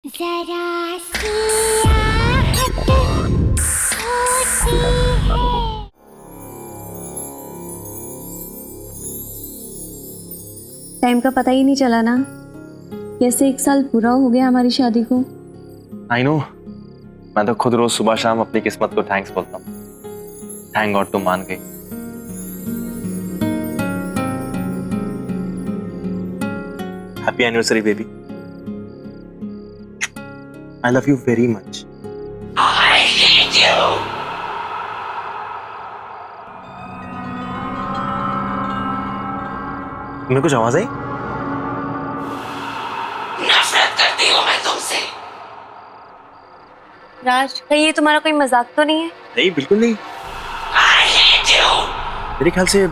जरा सी आहट होती है। टाइम का पता ही नहीं चला ना, कैसे 1 साल पूरा हो गया हमारी शादी को। आई नो, मैं तो खुद रोज सुबह शाम अपनी किस्मत को थैंक्स बोलता हूँ। थैंक गॉड तुम मान गई। Happy anniversary baby. I love you very much. I hate you. तुम्हें कुछ आवाज आई? नफरत करती हूँ मैं तुमसे। राज, कहीं ये तुम्हारा कोई मजाक तो नहीं है? नहीं, बिल्कुल नहीं। I hate you. मेरे ख्याल से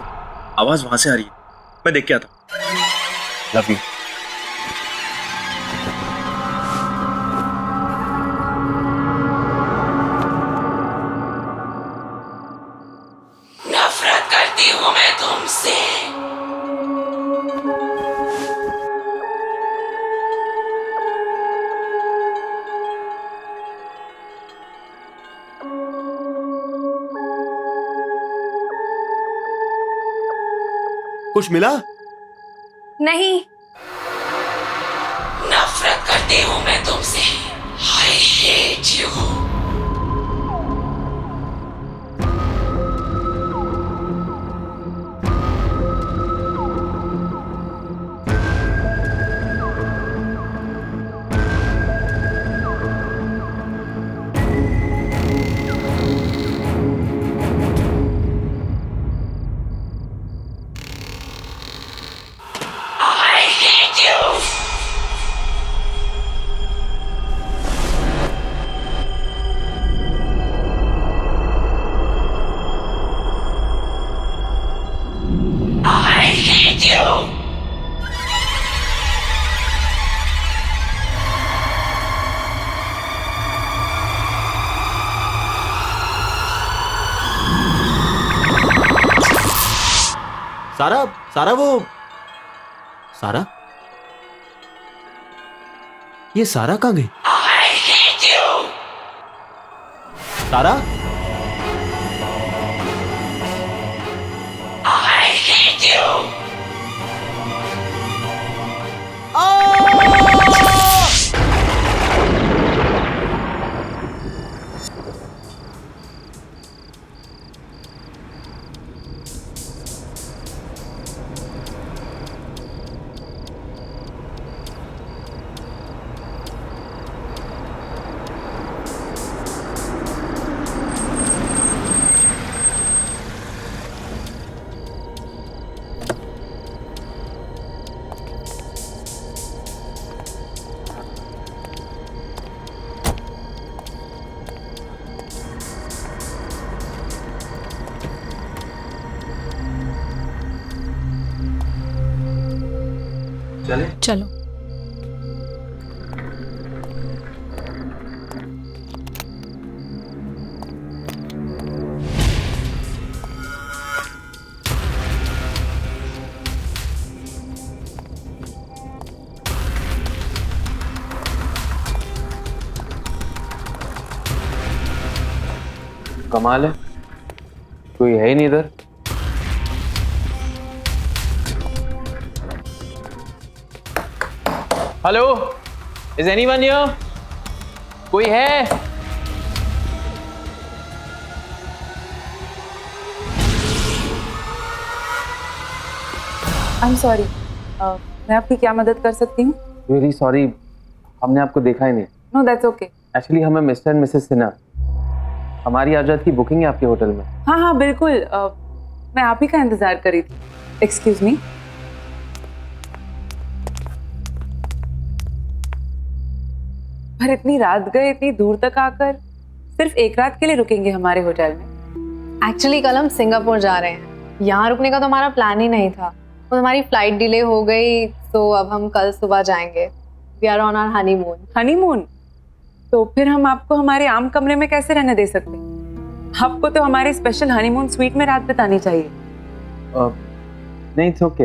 आवाज वहां से आ रही है। मैं देख के आता हूँ। Love you. नफरत करती हूँ मैं तुमसे। कुछ मिला? नहीं। नफरत करती हूँ मैं तुमसे। I hate you. I hate you. I hate you. सारा सारा वो सारा ये सारा कहाँ गई? I hate you. सारा I hate you. चले? चलो। कमाल है, कोई है ही नहीं इधर। Hello, is anyone here? कोई है? आई एम सॉरी, मैं आपकी क्या मदद कर सकती हूँ? वेरी सॉरी, हमने आपको देखा ही नहीं। No that's okay. एक्चुअली हमें मिस्टर एंड मिसेस सिन्हा, हमारी आजाद की बुकिंग है आपके होटल में। हाँ हाँ बिल्कुल, मैं आप ही का इंतजार कर रही थी। Excuse me. पर इतनी रात गए, इतनी दूर तक आकर सिर्फ 1 रात के लिए रुकेंगे हमारे होटल में? एक्चुअली कल हम सिंगापुर जा रहे हैं। यहाँ रुकने का तो हमारा प्लान ही नहीं था, तो हमारी फ्लाइट डिले हो गई, तो अब हम कल सुबह जाएंगे। We are on our honeymoon. Honeymoon? तो फिर हम आपको हमारे आम कमरे में कैसे रहने दे सकते? आपको तो हमारे स्पेशल हनीमून स्वीट में रात बितानी चाहिए। नहीं, इट्स ओके,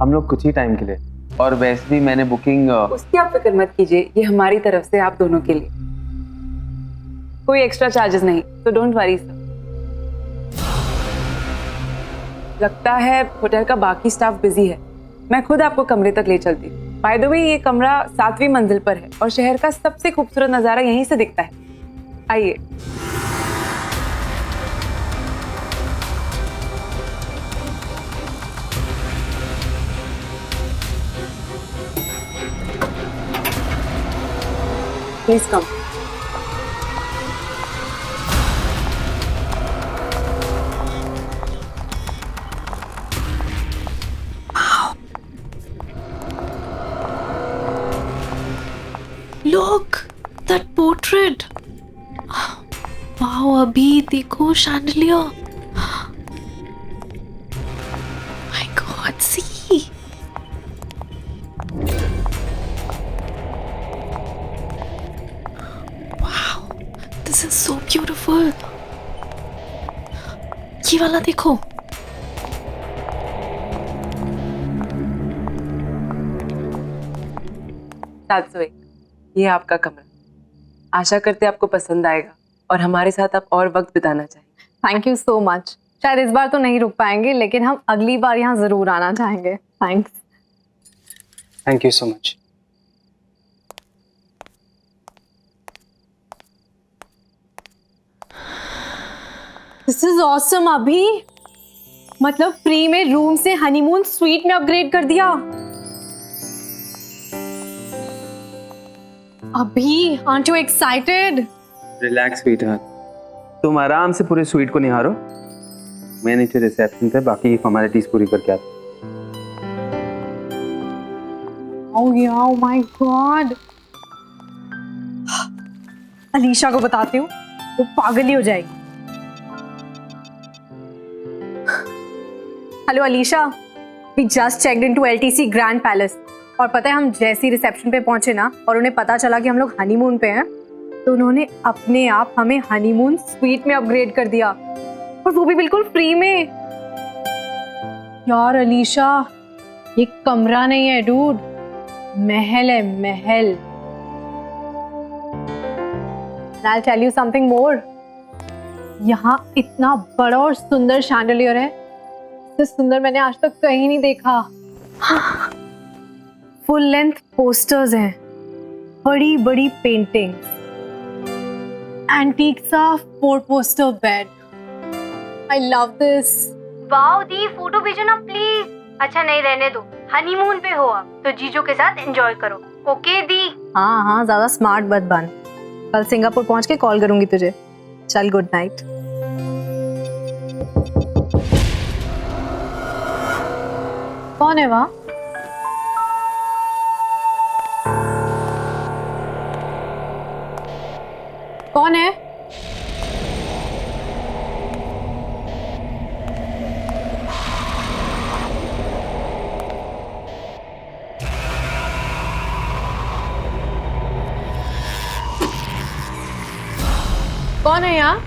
हम लोग कुछ ही टाइम के लिए, और वैसे भी मैंने बुकिंग उसकी आप फिक्र मत कीजिए, ये हमारी तरफ से आप दोनों के लिए, कोई एक्स्ट्रा चार्जेस नहीं, तो डोंट वरी सर। लगता है होटल का बाकी स्टाफ बिजी है, मैं खुद आपको कमरे तक ले चलती हूँ। बाय द वे ये कमरा 7वीं मंजिल पर है और शहर का सबसे खूबसूरत नज़ारा यहीं से दिखता है। आइए। Please come. Look, that portrait. Wow, अभी देखो chandelier. My God, see. Wow, this is so beautiful. ये वाला देखो. ये आपका कमरा, आशा करते आपको पसंद आएगा और हमारे साथ आप और वक्त बिताना चाहिए। Thank you so much. शायद इस बार तो नहीं रुक पाएंगे, लेकिन हम अगली बार यहाँ जरूर आना चाहेंगे। Thanks. Thank you so much. This is awesome अभी, मतलब फ्री में रूम से हनीमून स्वीट में अपग्रेड कर दिया। अभी, aren't you excited? Relax sweetheart, तुम आराम से पूरे स्वीट को निहारो, मैं नीचे रिसेप्शन पे बाकी फॉर्मेलिटीज पूरी करके आता हूँ। Oh yeah, oh my God. Alisha को बताती हूँ, वो पागल ही हो जाएगी। Hello Alisha, we just checked into LTC Grand Palace और पता है हम जैसी रिसेप्शन पे पहुंचे ना और उन्हें पता चला कि हम लोग हनीमून पे हैं, तो उन्होंने अपने आप हमें हनीमून स्वीट में अपग्रेड कर दिया और वो भी बिल्कुल फ्री में। यार अलीशा, ये कमरा नहीं है डूड, महल है, महल। I'll tell you something more. यहाँ इतना बड़ा और सुंदर शैंडलियर है, इससे सुंदर मैंने आज तक कहीं नहीं देखा। फुल लेंथ पोस्टर्स हैं, बड़ी बड़ी पेंटिंग्स, एंटीक सा 4 poster bed. I love this. Wow the, photo भेजो ना प्लीज। अच्छा नहीं, रहने दो, हनीमून पे हो आप तो जीजू के साथ एंजॉय करो। ओके दी। हाँ हाँ, ज्यादा स्मार्ट मत बन, कल सिंगापुर पहुंच के कॉल करूंगी तुझे। चल, गुड नाइट। कौन है वहाँ? कौन है? कौन है यहाँ?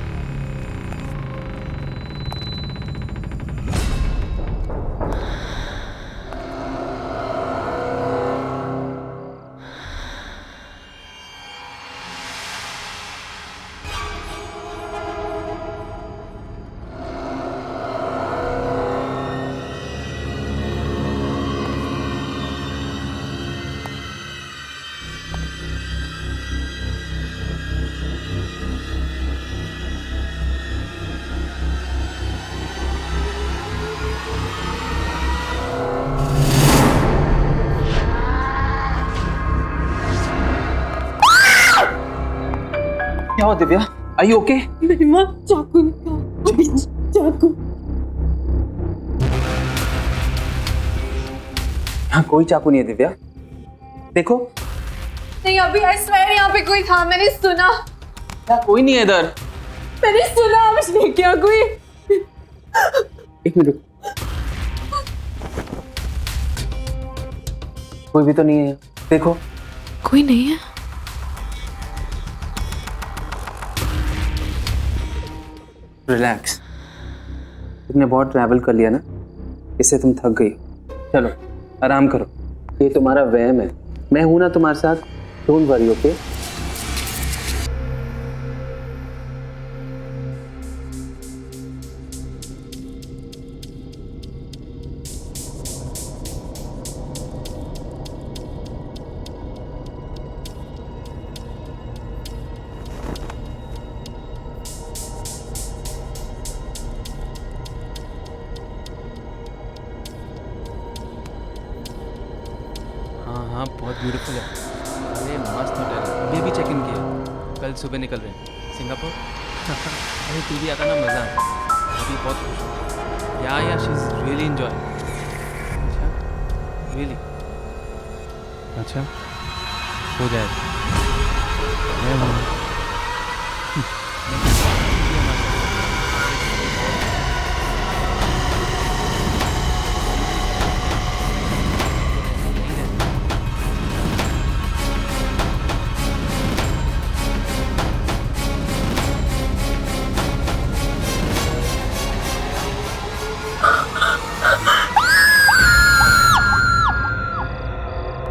क्या हुआ दिव्या? Are you okay? मेरी माँ चाकू निकाल, अभी चाकू। यहाँ कोई चाकू नहीं है दिव्या, देखो। नहीं अभी, आई स्वेयर यहाँ पे कोई था, मैंने सुना। यहाँ कोई नहीं है इधर। मैंने सुना, मुझे क्या कोई। एक मिनट, कोई भी तो नहीं है, देखो। कोई नहीं है। रिलैक्स, तुमने बहुत ट्रैवल कर लिया ना, इससे तुम थक गई हो। चलो आराम करो, ये तुम्हारा वहम है, मैं हूं ना तुम्हारे साथ, डोंट वरी, ओके? हाँ हाँ बहुत ब्यूटीफुल है। अरे मस्त होटल है, अभी अभी चेक इन किया, कल सुबह निकल रहे हैं सिंगापुर। अरे तू भी आता ना, मज़ा आता। अभी बहुत खुश हूँ। या शी इज़ रियली इन्जॉय। अच्छा रियली? अच्छा हो जाएगा। मैं हूँ।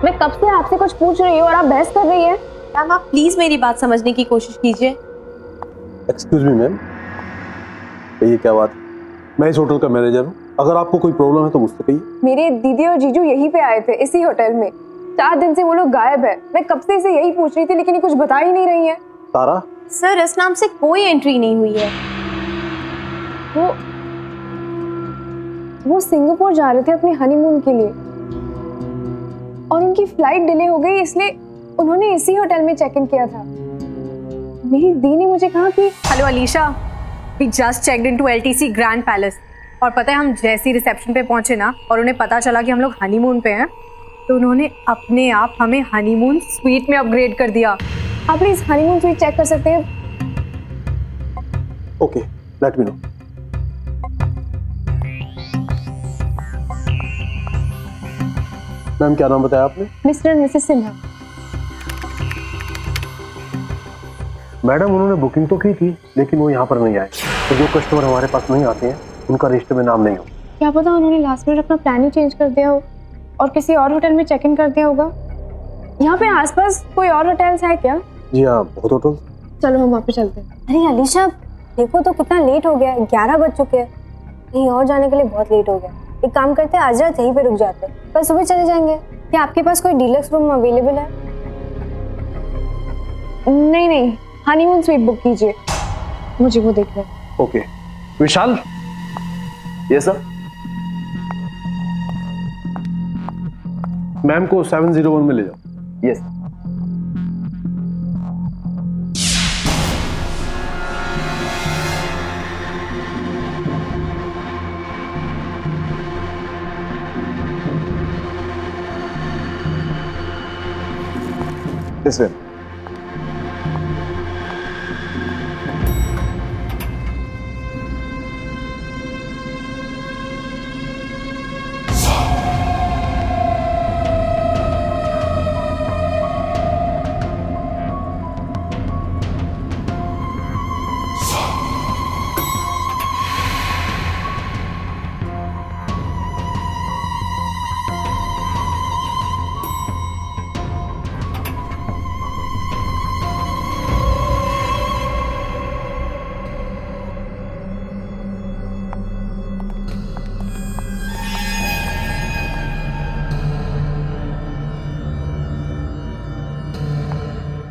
मैं कब से आपसे कुछ पूछ रही हूँ और आप बहस कर रही हैं। मैम आप प्लीज मेरी बात समझने की कोशिश कीजिए। एक्सक्यूज मी मैम, ये क्या बात है? मैं इस होटल का मैनेजर हूँ, अगर आपको कोई प्रॉब्लम है तो मुझसे कहिए। मेरे दीदी और जीजू यहीं पे आए थे, इसी होटल में। 4 दिन से वो लोग गायब है। मैं कब से इसे यही पूछ रही थी लेकिन ये कुछ बता ही नहीं रही है। तारा? सर इस नाम से कोई एंट्री नहीं हुई है। वो सिंगापुर जा रहे थे अपने हनीमून के लिए और उनकी फ्लाइट डिले हो गई, इसलिए उन्होंने इसी होटल में चेक इन किया था। मेरी दी ने मुझे कहा कि hello Alisha, we just checked into LTC grand palace और पता है हम जैसे ही रिसेप्शन पे पहुंचे ना और उन्हें पता चला कि हम लोग हनीमून पे हैं तो उन्होंने अपने आप हमें हनीमून स्वीट में अपग्रेड कर दिया। आप प्लीज हनीमून स्वीट चेक कर सकते हैं? Okay, let me know. Ma'am क्या नाम बताया आपने? Mister and Mrs Sinha. Madam उन्होंने बुकिंग तो की थी लेकिन वो यहाँ पर नहीं आए, तो जो कस्टमर हमारे पास नहीं आते हैं उनका रजिस्टर में नाम नहीं हो। क्या पता उन्होंने लास्ट मिनट अपना प्लान ही चेंज कर दिया हो और किसी और होटल में चेक इन कर दिया होगा। यहाँ पे आसपास कोई और होटल्स है क्या? जी हाँ, बहुत होटल। चलो हम वहाँ पे चलते हैं। अरे अलीशा देखो तो कितना लेट हो गया, 11 बज चुके हैं। कहीं और जाने के लिए बहुत लेट हो गया। एक काम करते हैं, आज रात यहीं पे रुक जाते हैं, कल सुबह चले जाएंगे। क्या आपके पास कोई डीलक्स रूम अवेलेबल है? नहीं नहीं, हनीमून स्वीट बुक कीजिए, मुझे वो देखना है। Okay Vishal. Yes sir. Ma'am को 701 में ले जाओ। Yes. This way.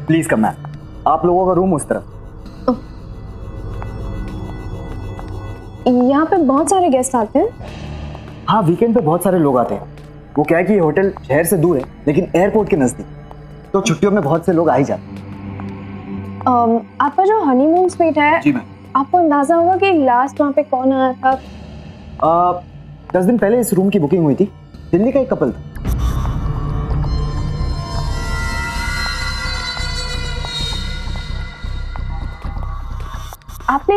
Please come ma'am, आप लोगों का रूम उस तरफ। यहाँ पे बहुत सारे गेस्ट आते हैं। हाँ, वीकेंड पे बहुत सारे लोग आते हैं। वो क्या है कि ये होटल शहर से दूर है लेकिन एयरपोर्ट के नजदीक, तो छुट्टियों में बहुत से लोग आ ही जाते हैं। आपका जो हनीमून स्वीट है, जी मैम। आपको अंदाजा होगा कि लास्ट वहाँ पे कौन आया था? 10 दिन पहले इस रूम की बुकिंग हुई थी, दिल्ली का एक कपल था। आपने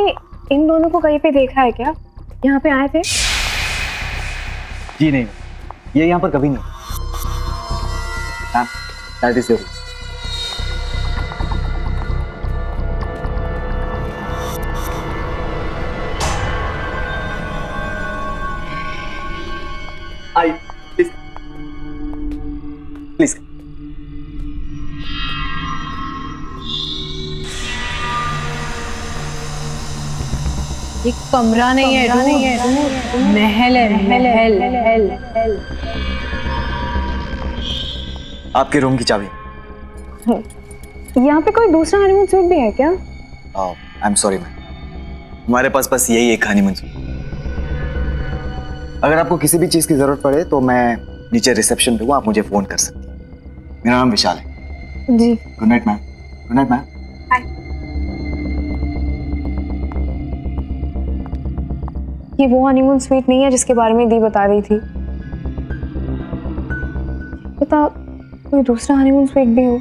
इन दोनों को कहीं पे देखा है क्या? यहाँ पे आए थे? जी नहीं, ये यहाँ पर कभी नहीं। Ma'am, that is your room. I please. एक कमरा नहीं है, महल है, महल। आपके रूम की चाबी। यहाँ पे कोई दूसरा हनीमून स्वीट भी है क्या? आई एम सॉरी मैम, हमारे पास बस यही एक हनीमून स्वीट। अगर आपको किसी भी चीज़ की ज़रूरत पड़े तो मैं नीचे रिसेप्शन पे हूँ, आप मुझे फ़ोन कर सकती हैं। मेरा नाम विशाल है। जी। Good night ma'am. Good night ma'am. ये वो हनीमून स्वीट नहीं है जिसके बारे में दी बता रही थी। पता कोई दूसरा हनीमून स्वीट भी हो।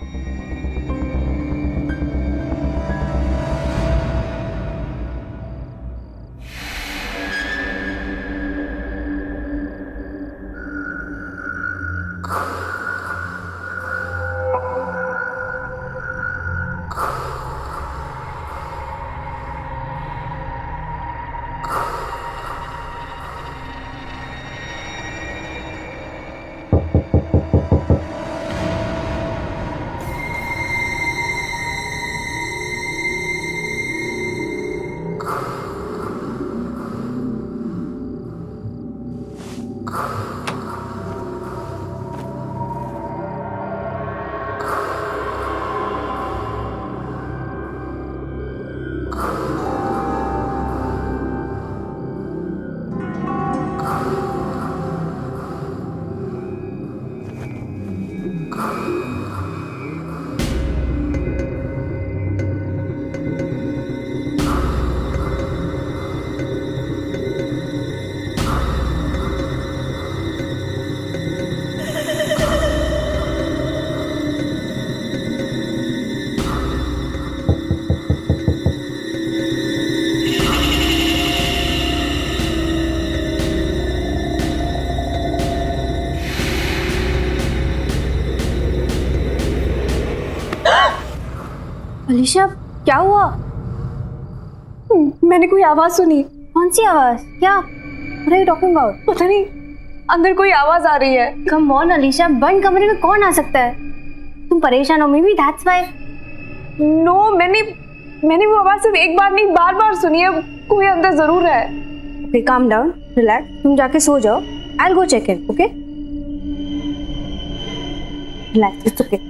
अलीशा, क्या हुआ? मैंने कोई आवाज सुनी। कौन सी आवाज? क्या? What are you talking about? पता नहीं, अंदर कोई आवाज आ रही है। Come on अलीशा, बंद कमरे में कौन आ सकता है? तुम परेशान हो, maybe that's why. नो, मैंने वो आवाज सिर्फ एक बार नहीं बार सुनी है। कोई अंदर जरूर है। Okay, calm down, relax. तुम जाके सो जाओ. I'll go check in, okay? Relax, it's okay.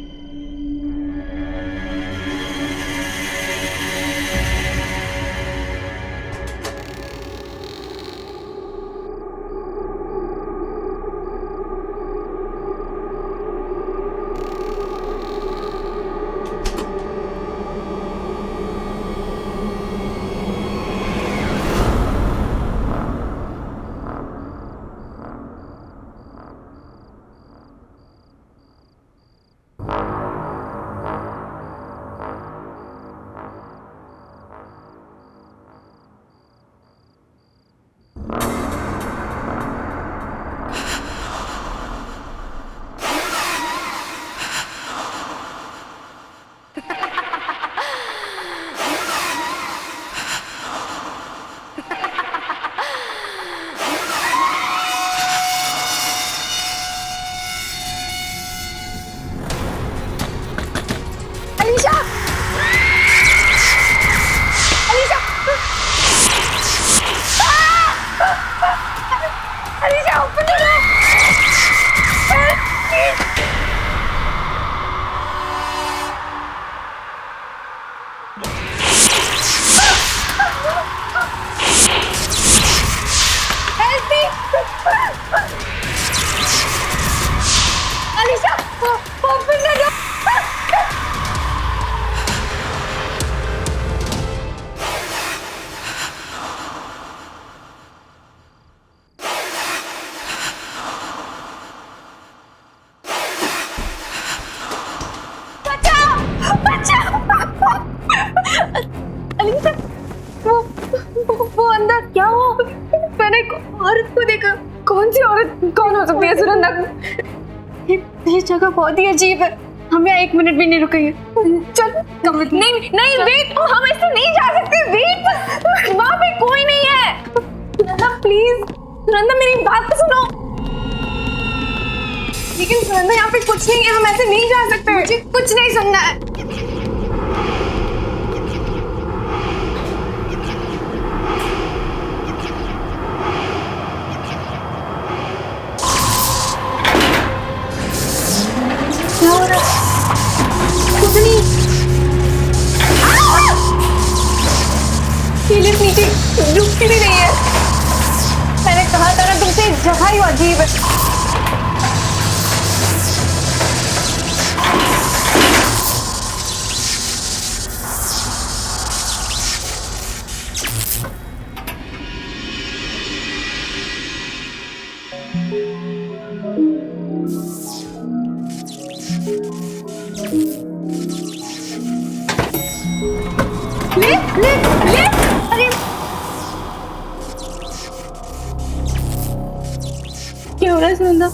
वो अंदर क्या हुआ? मैंने एक औरत को देखा। कौन सी औरत? कौन हो सकती है सुनंदा? ये जगह बहुत ही अजीब है। हम यहाँ 1 मिनट भी नहीं रुकेंगे। चल नहीं वेट, हम ऐसे नहीं जा सकते। वेट, वहाँ पे कोई नहीं है। सुनंदा प्लीज, सुनंदा मेरी बात तो सुनो। लेकिन सुनंदा यहाँ पे कुछ नहीं है, हम ऐसे नहीं जा सकते। मुझे कुछ नहीं सुनना है। लिफ्ट नीचे रुकती भी नहीं है। मैंने कहा था ना तुमसे, जगह ही अजीब है। अरे क्या हो रहा है सुनंदा?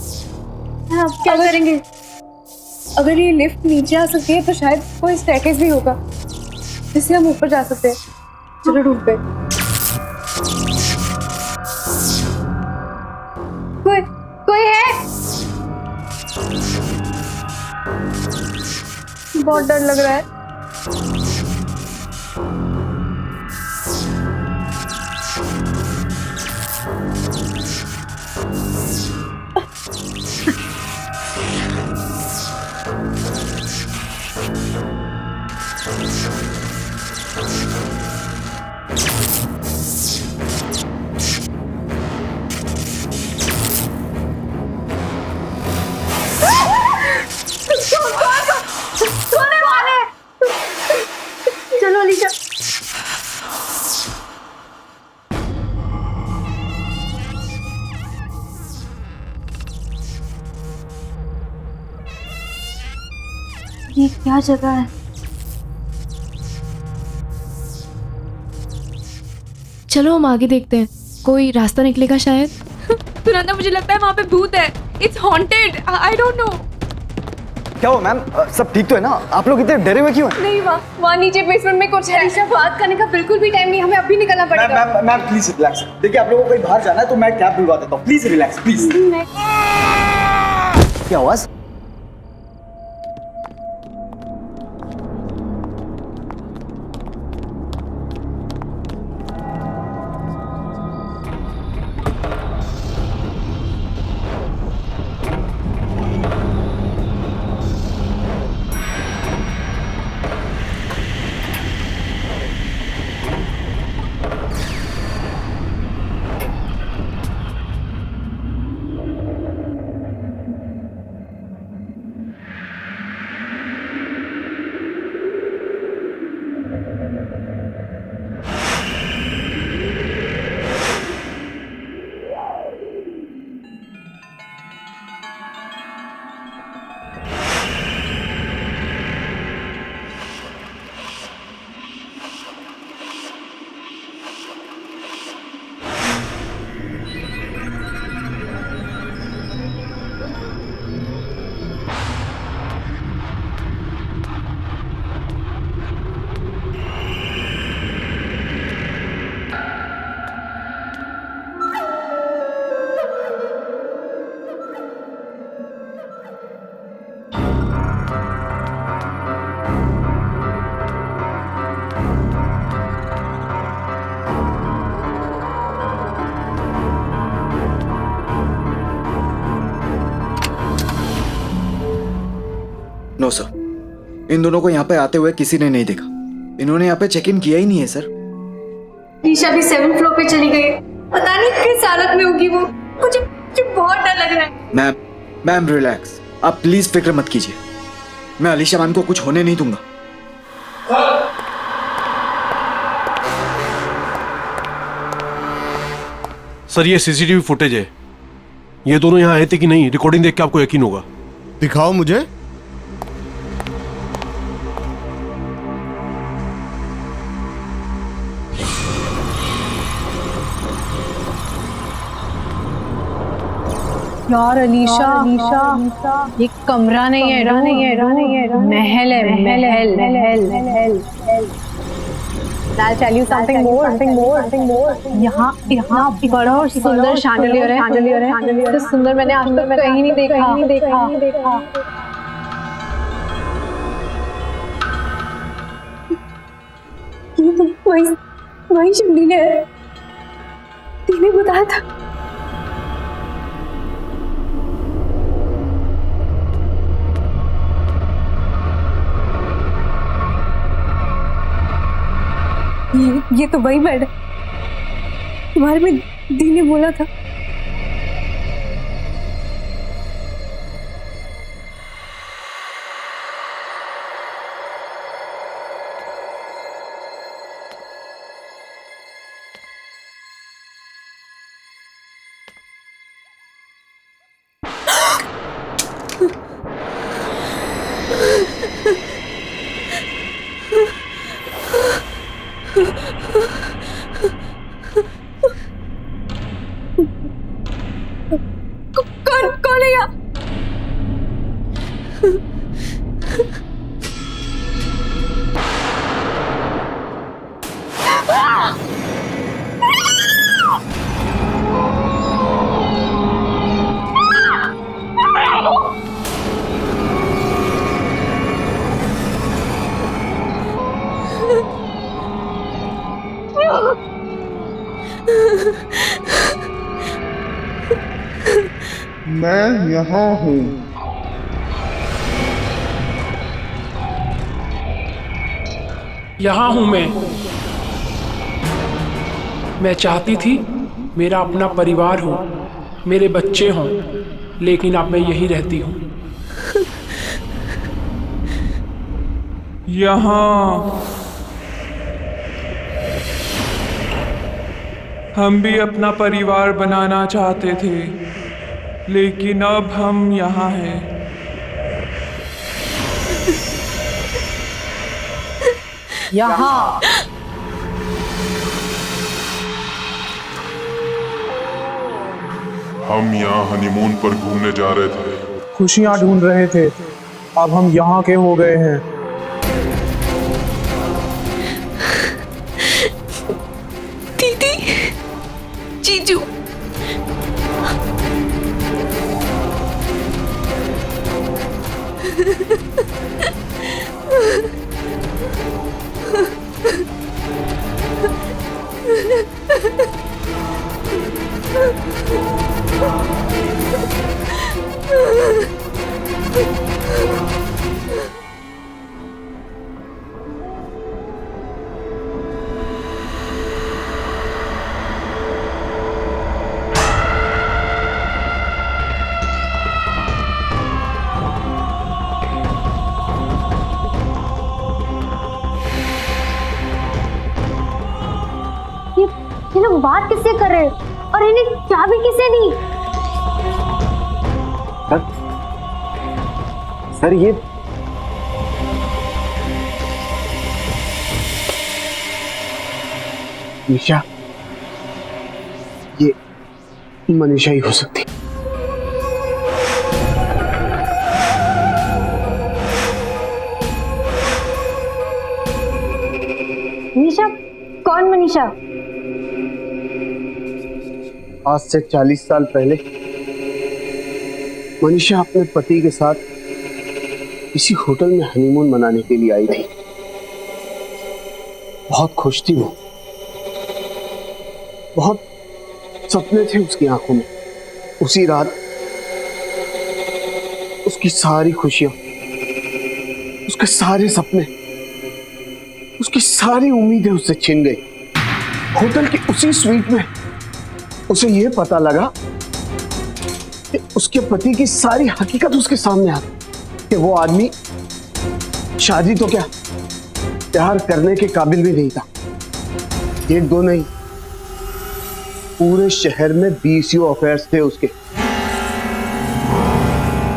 आप क्या करेंगे? अगर ये लिफ्ट नीचे आ सकती है तो शायद कोई स्टेयरकेस भी होगा जिससे हम ऊपर जा सकते हैं। चलो ढूंढते हैं। कोई है? बहुत डर लग रहा है। चलो अलीशा। ये क्या जगह है? चलो हम आगे देखते हैं, कोई रास्ता निकलेगा शायद। सुनंदा मुझे लगता है वहाँ पे भूत है। It's haunted. I don't know. क्या हुआ मैम? सब ठीक तो है ना? आप लोग इतने डरे हुए क्यों हैं? नहीं, वहाँ नीचे बेसमेंट में कुछ है। अलीशा, बात करने का बिल्कुल भी टाइम नहीं, हमें अभी निकलना पड़ेगा। Ma'am please relax. देखिए आप लोगों को कहीं बाहर जाना है तो मैं कैब बुलवा देता हूँ। Please relax please. क्या आवाज? नो सर, इन दोनों को यहाँ पे आते हुए किसी ने नहीं देखा। इन्होंने यहाँ पे चेक इन किया ही नहीं है सर। ईशा भी 7th फ्लोर पे चली गई। पता नहीं किस हालत में होगी वो। मुझे बहुत डर लग रहा है। Ma'am relax. आप प्लीज फिक्र मत कीजिए। मैं अलीशा मैम को कुछ होने नहीं दूंगा। सर ये सीसीटीवी फुटेज है। ये दोनों यहाँ आए थे कि नहीं, रिकॉर्डिंग देख के आपको यकीन होगा। दिखाओ मुझे। यार अलीशा, ये कमरा नहीं है, महल है, महल। I'll tell you something more. यहाँ बड़ा और सुंदर शैंडलियर है। तो सुंदर मैंने आज तक कहीं नहीं देखा। ये तो वही शैंडलियर है। तूने बताया था। ये तो वही बेड है तुम्हारे में दी ने बोला था। कौन है यहाँ? मैं यहाँ हूँ। यहाँ हूँ मैं चाहती थी मेरा अपना परिवार हो, मेरे बच्चे हों, लेकिन अब मैं यहीं रहती हूँ। यहाँ हम भी अपना परिवार बनाना चाहते थे, लेकिन अब हम यहाँ हैं। यहाँ हम यहाँ हनीमून पर घूमने जा रहे थे, खुशियाँ ढूंढ रहे थे, अब हम यहाँ के हो गए हैं। दीदी, जीजू, ये लोग बात किससे कर रहे हैं और इन्हें चाबी किसने दी? सर ये निशा, ये मनीषा ही हो सकती। मनीषा? कौन मनीषा? आज से 40 साल पहले मनीषा अपने पति के साथ किसी होटल में हनीमून मनाने के लिए आई थी। बहुत खुश थी वो, बहुत सपने थे उसकी आंखों में। उसी रात उसकी सारी खुशियां, उसके सारे सपने, उसकी सारी उम्मीदें उससे छिन गई। होटल की उसी स्वीट में उसे यह पता लगा कि उसके पति की सारी हकीकत उसके सामने आ गई कि वो आदमी शादी तो क्या, प्यार करने के काबिल भी नहीं था। एक दो नहीं, पूरे शहर में 20 अफेयर्स थे उसके।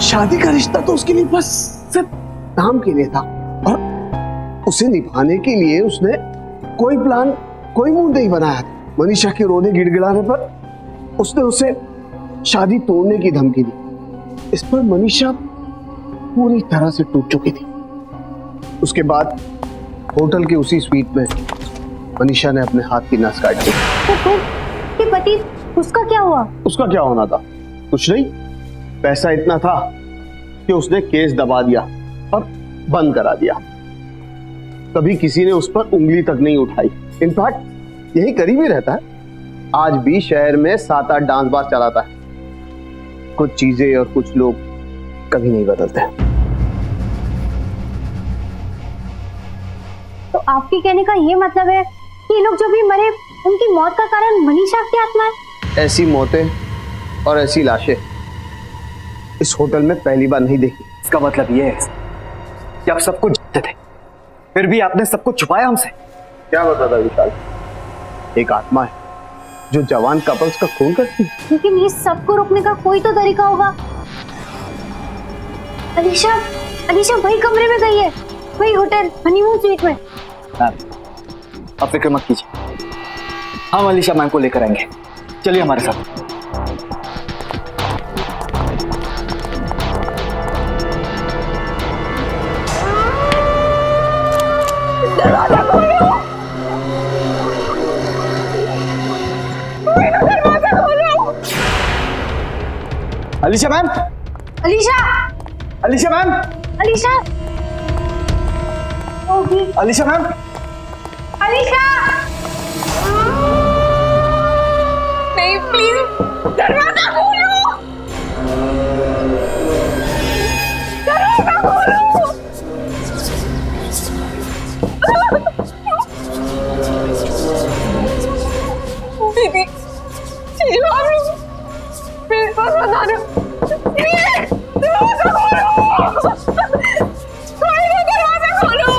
शादी का रिश्ता तो उसके लिए बस सिर्फ नाम के लिए था, और उसे निभाने के लिए उसने कोई प्लान, कोई मूड नहीं बनाया था। मनीषा के रोने गिड़गिड़ाने पर उसने उसे शादी तोड़ने की धमकी दी। इस पर मनीषा पूरी तरह से टूट चुकी थी। उसके बाद होटल के उसी स्वीट में मनीषा ने अपने हाथ की नस काट दी। तो पति, उसका क्या हुआ? उसका क्या होना था? कुछ नहीं, पैसा इतना था कि उसने केस दबा दिया और बंद करा दिया। कभी किसी ने उस पर उंगली तक नहीं उठाई। इनफैक्ट यही करीब ही रहता है। आज भी शहर में 7-8 डांस बार चलाता है। कुछ चीजें और कुछ लोग कभी नहीं बदलते। तो आपके कहने का ये मतलब है कि ये लोग जो भी मरे उनकी मौत का कारण मनीषा की आत्मा है? ऐसी मौतें और ऐसी लाशें इस होटल में पहली बार नहीं देखी। इसका मतलब ये है कि आप सब कुछ जानते थे, फिर भी आपने सब कुछ छुपाया हमसे। क्या बता था विशाल? एक आत्मा है जो जवान कपल्स का खून करती है। लेकिन इस सबको रोकने का कोई तो तरीका होगा। अलीशा वही कमरे में गई है, वही होटल हनीमून स्वीट में। अब फिक्र मत कीजिए, हम अलीशा मैम को लेकर आएंगे। चलिए हमारे साथ। दरवाजा खोलो, दरवाजा खोलो। Alisha ma'am, Alisha ma'am, Alisha ma'am, नहीं प्लीज दरवाजा खोलो, दरवाजा खोलो। दीदी चलो आप लोग मेरे पास बता दो, दरवाजा खोलो, दरवाजा खोलो।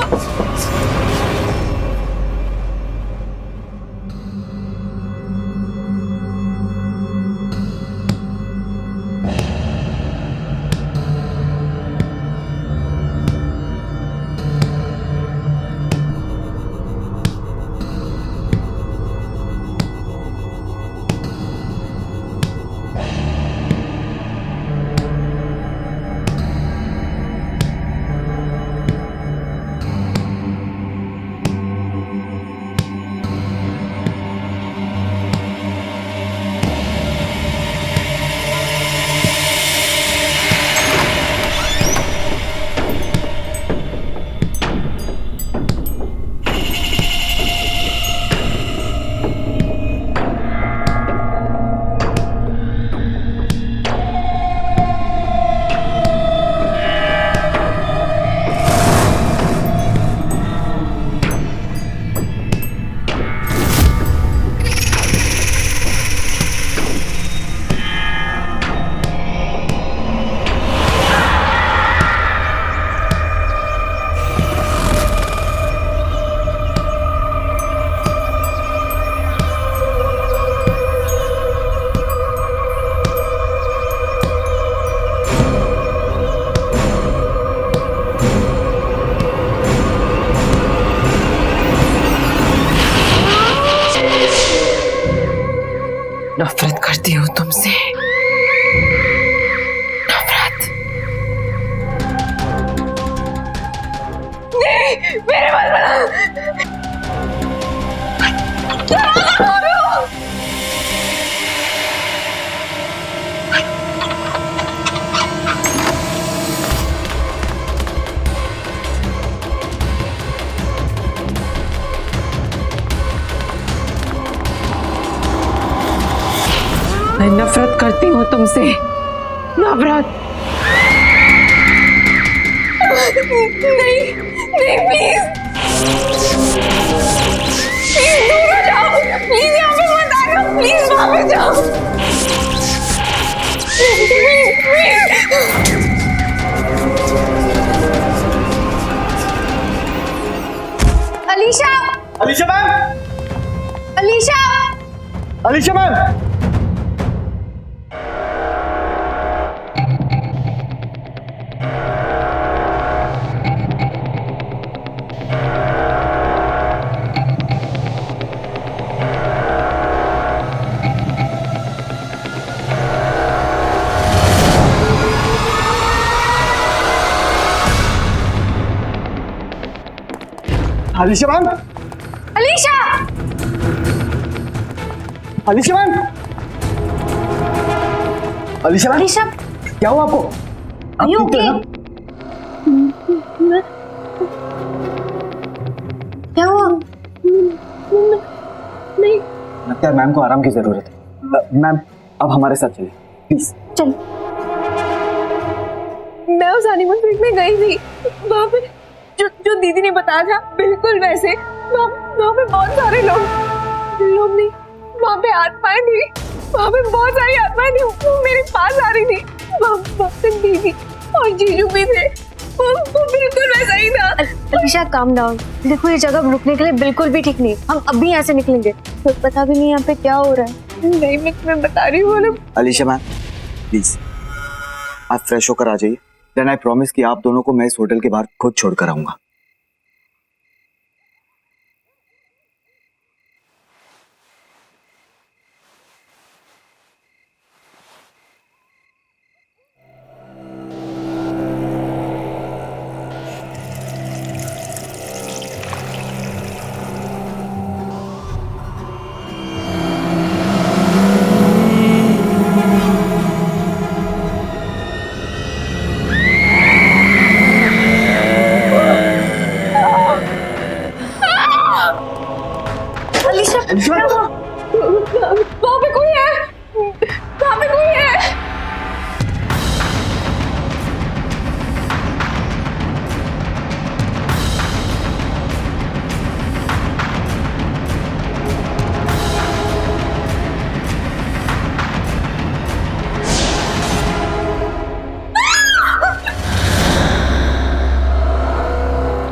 नफरत करती हूँ तुमसे, नफरत। नहीं मेरे मत बना, मैं नफरत करती हूँ तुमसे, नफरत। नहीं नहीं प्लीज दूर हो जाओ, प्लीज यहाँ पे मत आना, प्लीज वापस जाओ, Alisha ma'am, Alisha ma'am. Alisha ma'am, Alisha ma'am, Alisha क्या हुआ आपको? आप ठीक तो हैं? क्या हुआ? नहीं लगता है मैम को आराम की जरूरत है। मैम अब हमारे साथ चलिए प्लीज। चल। मैं उस हनीमून स्वीट में गई थी, वहाँ पे जो दीदी ने बताया था बिल्कुल वैसे वहाँ पे बहुत सारे लोग नहीं, वहाँ पे आत्माएं थी, वहाँ पे बहुत सारी आत्माएं थी, वो मेरे पास आ रही थी। वहाँ पे दीदी और जीजू भी थे, वो बिल्कुल वैसा ही था। अलीशा काम डाउन, देखो ये जगह रुकने के लिए बिल्कुल भी ठीक नहीं। हम अभी यहाँ से निकलेंगे, तो पता भी नहीं यहाँ पे क्या हो रहा है। नहीं मैं तुम्हें बता रही हूँ। अलीशा मैम प्लीज आप फ्रेश होकर आ जाइए, देन आई प्रॉमिस कि आप दोनों को मैं इस होटल के बाहर खुद छोड़कर आऊंगा। वहाँ पे कोई है, वहाँ पे कोई है।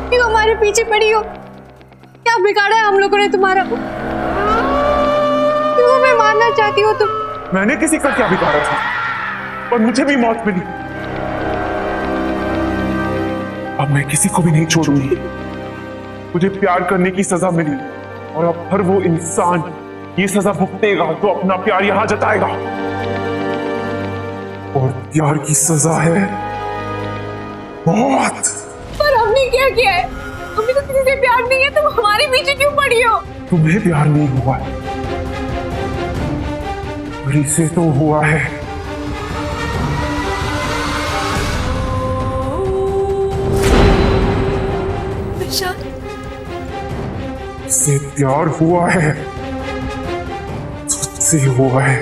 क्यों हमारे पीछे पड़ी हो? क्या बिगाड़ा है हम लोगों ने तुम्हारा? क्यों हमें मारना चाहती हो तुम? मैंने किसी का क्या बिगाड़ा था, और मुझे भी मौत मिली। अब मैं किसी को भी नहीं छोड़ूंगी। मुझे प्यार करने की सजा मिली, और अब हर वो इंसान ये सजा भुगतेगा तो अपना प्यार यहां जताएगा। और प्यार की सजा है मौत। पर हमने क्या किया है? हमें तो किसी से प्यार नहीं है, तुम हमारे पीछे क्यों पड़ी हो? तुम्हें प्यार नहीं हुआ है, मेरी से तो हुआ है। से प्यार हुआ है, तुझसे हुआ है,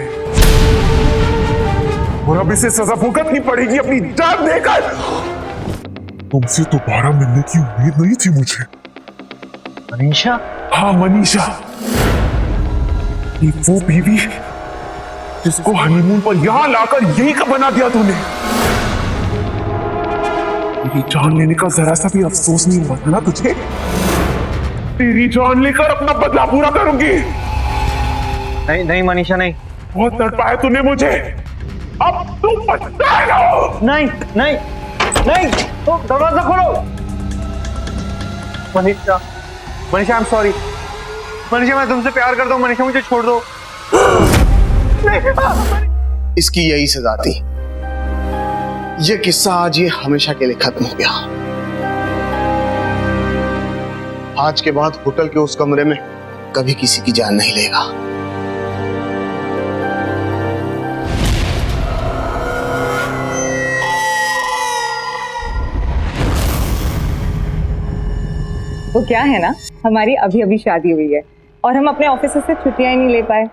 और अब इसे सजा भुगतनी पड़ेगी अपनी जान देकर। तुमसे दोबारा मिलने की उम्मीद नहीं थी मुझे। मनीषा? हाँ मनीषा, ये वो बीवी जिसको हनीमून पर यहां लाकर यही का बना दिया तूने। मेरी जान लेने का जरा सा भी अफसोस नहीं हुआ ना तुझे? तेरी जान लेकर अपना बदला पूरा करूंगी। नहीं नहीं मनीषा नहीं। बहुत तड़पाया तूने मुझे, अब तू पछताएगा। नहीं नहीं नहीं, तो दरवाजा खोलो। Manisha, Manisha I am sorry. Manisha मैं तुमसे प्यार करता हूँ, मनीषा मुझे छोड़ दो। इसकी यही सजा थी। ये किस्सा आज ये हमेशा के लिए खत्म हो गया। आज के बाद होटल के उस कमरे में कभी किसी की जान नहीं लेगा। वो क्या है ना, हमारी अभी अभी शादी हुई है और हम अपने ऑफिस से छुट्टियां ही नहीं ले पाए,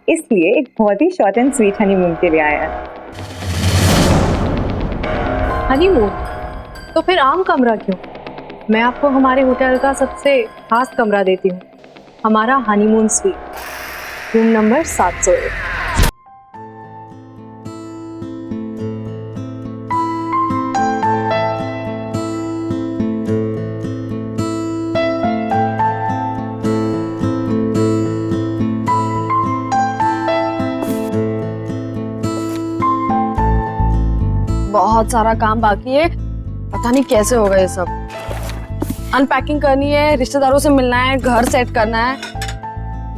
इसलिए एक बहुत ही शॉर्ट एंड स्वीट हनीमून के लिए आए हैं। हनीमून? तो फिर आम कमरा क्यों? मैं आपको हमारे होटल का सबसे खास कमरा देती हूँ, हमारा हनीमून स्वीट, रूम नंबर 701। बहुत सारा काम बाकी है, पता नहीं कैसे होगा ये सब। अनपैकिंग करनी है, रिश्तेदारों से मिलना है, घर सेट करना है,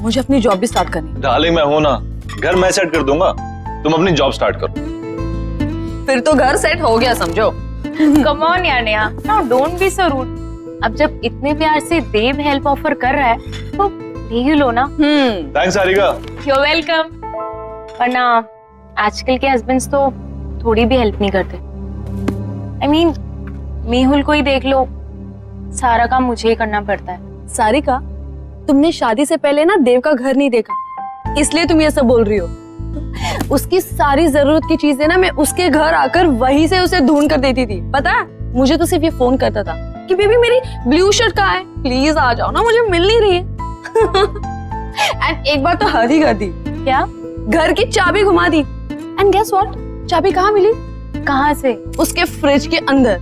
मुझे अपनी जॉब भी स्टार्ट करनी है। डार्लिंग मैं हूं ना, घर मैं सेट कर दूंगा, तुम अपनी जॉब स्टार्ट करो। फिर तो घर सेट हो गया समझो। कम ऑन यार Neha, now don't be so rude. अब जब इतने प्यार से देव हेल्प ऑफर कर रहा है तो ले ही लो ना। Thanks Sarika. You are welcome. वरना आजकल के हस्बैंड्स तो थोड़ी भी हेल्प नहीं करते। I mean, मेहुल को ही देख लो, सारा काम मुझे ही करना पड़ता है। सारिका, तुमने शादी से पहले ना देव का घर नहीं देखा, इसलिए तुम ये सब बोल रही हो। उसकी सारी जरूरत की चीजें ना मैं उसके घर आकर वहीं से उसे ढूंढ कर देती थी। पता है, मुझे तो सिर्फ ये फोन करता था कि बेबी मेरी ब्लू शर्ट कहाँ है, प्लीज आ जाओ ना, मुझे मिल नहीं रही है। एंड एक बार तो हद ही कर दी। क्या? घर की चाबी घुमा दी। एंड गेस व्हाट, चाबी कहाँ मिली? कहाँ से? उसके फ्रिज के अंदर।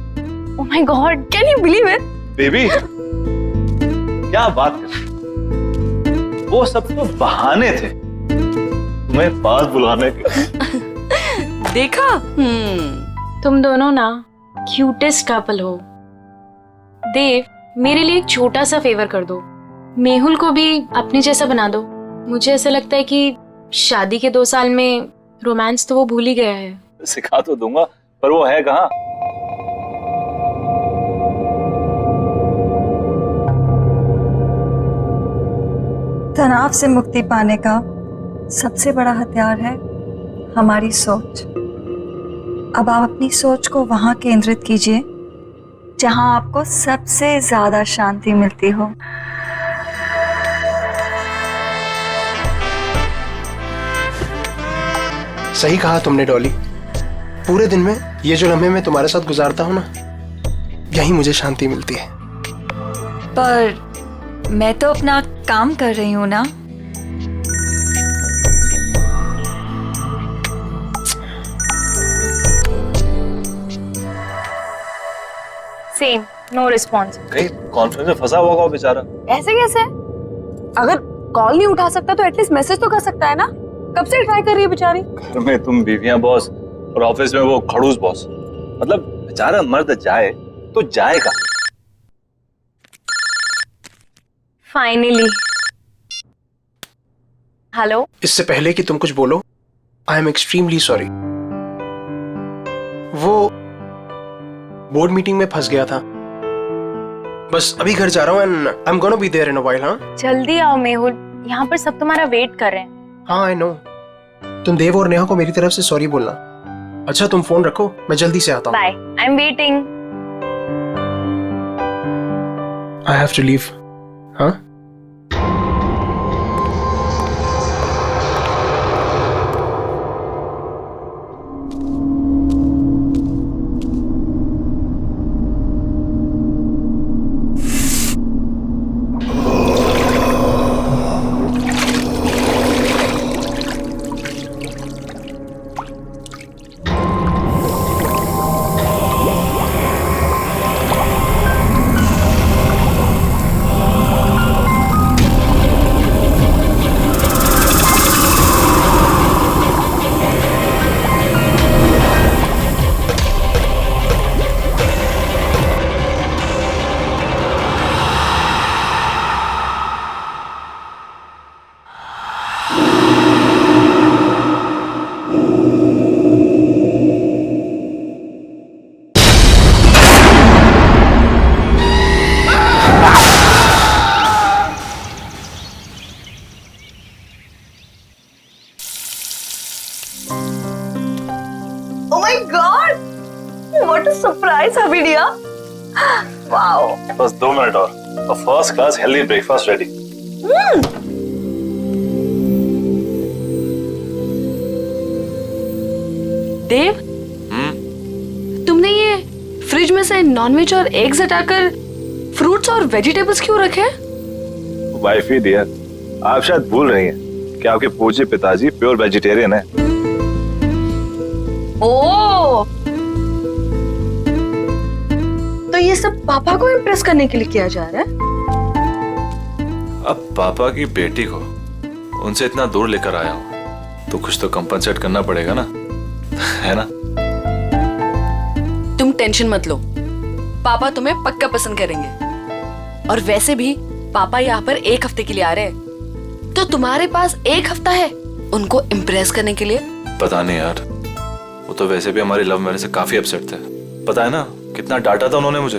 Oh my God, can you believe it? Baby क्या बात कर, वो सब तो बहाने थे तुम्हें पास बुलाने के। देखा? तुम दोनों ना क्यूटेस्ट कपल हो। देव, मेरे लिए एक छोटा सा फेवर कर दो, मेहुल को भी अपने जैसा बना दो। मुझे ऐसा लगता है कि शादी के 2 साल में रोमांस तो वो भूल ही गया है। सिखा तो दूंगा, पर वो है कहाँ? तनाव से मुक्ति पाने का सबसे बड़ा हथियार है हमारी सोच। अब आप अपनी सोच को वहां केंद्रित कीजिए जहां आपको सबसे ज्यादा शांति मिलती हो। सही कहा तुमने डॉली, पूरे दिन में ये जो लम्हे मैं तुम्हारे साथ गुजारता हूँ ना, यही मुझे शांति मिलती है। पर मैं तो अपना काम कर रही हूँ ना। Same, no response. कहीं कॉन्फ्रेंस में फंसा हुआ बेचारा। ऐसे कैसे? अगर कॉल नहीं उठा सकता तो एटलीस्ट मैसेज तो कर सकता है ना। कब से ट्राई कर रही है बेचारी। घर में तुम बीवियां बॉस और ऑफिस में वो खड़ूस बॉस, मतलब बेचारा मर्द जाए तो जाएगा। फाइनली। हेलो। इससे पहले कि तुम कुछ बोलो, आई एम एक्सट्रीमली सॉरी। वो बोर्ड मीटिंग में फंस गया था, बस अभी घर जा रहा हूँ and I am gonna be there in a while. हाँ जल्दी आओ मेहुल, यहाँ पर सब तुम्हारा वेट कर रहे हैं। हाँ आई नो। तुम देव और नेहा को मेरी तरफ से सॉरी बोलना। अच्छा तुम फोन रखो, मैं जल्दी से आता हूँ। Bye, I am waiting. I have to leave. हाँ Oh my God! What a surprise, Habidia! Wow! बस 2 मिनट और first class healthy breakfast ready. Dev, तुमने ये फ्रिज में से नॉनवेज और एग्स हटाकर फ्रूट्स और वेजिटेबल्स क्यों रखे? वाइफ ही डियर, आप शायद भूल रही हैं कि आपके पूज्य पिताजी प्योर वेजिटेरियन है। ओह, तो ये सब पापा को इम्प्रेस करने के लिए किया जा रहा है? अब पापा की बेटी को उनसे इतना दूर लेकर आया हूँ तो कुछ तो कंपनसेट करना पड़ेगा ना, है ना? तुम टेंशन मत लो, पापा तुम्हें पक्का पसंद करेंगे। और वैसे भी पापा यहाँ पर 1 हफ्ते के लिए आ रहे हैं, तो तुम्हारे पास 1 हफ्ता है उनको इम्प्रेस करने के लिए। पता नहीं यार, वो तो वैसे भी हमारी लव मैरिज से काफी अपसेट थे। पता है ना कितना डांटा था उन्होंने मुझे।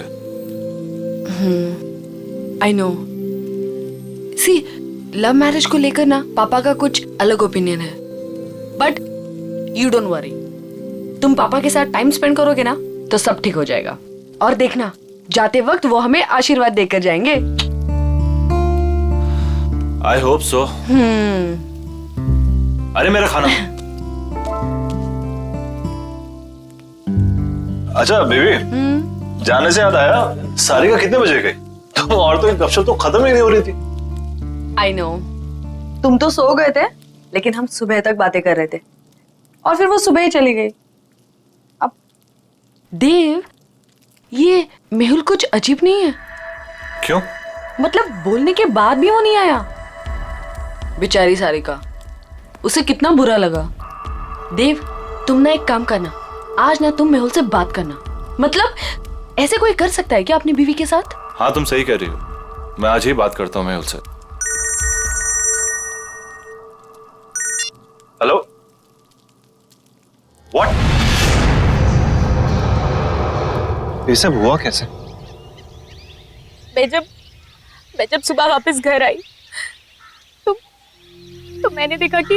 I know. See, love marriage को लेकर ना पापा का कुछ अलग ओपिनियन है, बट यू डोंट वरी, तुम पापा के साथ टाइम स्पेंड करोगे ना तो सब ठीक हो जाएगा। और देखना, जाते वक्त वो हमें आशीर्वाद देकर जाएंगे। I hope so. अरे मेरा खाना। अच्छा बेबी, जाने से याद आया, सारिका कितने बजे गई? तुम और तो गपशप तो खत्म ही नहीं हो रही थी। आई नो, तुम तो सो गए थे, लेकिन हम सुबह तक बातें कर रहे थे और फिर वो सुबह ही चली गई। अब देव, ये मेहुल कुछ अजीब नहीं है? क्यों? मतलब बोलने के बाद भी वो नहीं आया। बेचारी सारिका, उसे कितना बुरा लगा। देव, तुम ना एक काम करना, आज ना तुम मेहुल से बात करना। मतलब ऐसे कोई कर सकता है क्या अपनी बीवी के साथ? हाँ तुम सही कह रही हो, मैं आज ही बात करता हूँ मेहुल से। Hello, what? ये सब हुआ कैसे? मैं जब सुबह वापस घर आई तो मैंने देखा कि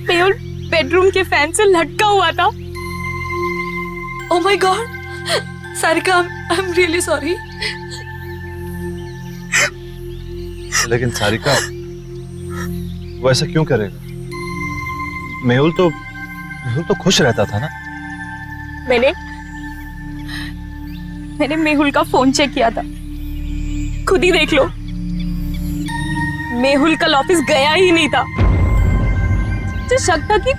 मेहुल बेडरूम के फैन से लटका हुआ था। Oh my God, Sarika, I am really sorry. लेकिन सारिका, वो ऐसा क्यों करेगा? मेहुल तो खुश रहता था ना। मैंने मेहुल का फोन चेक किया था, खुद ही देख लो। मेहुल कल ऑफिस गया ही नहीं था। मुझे शक था कि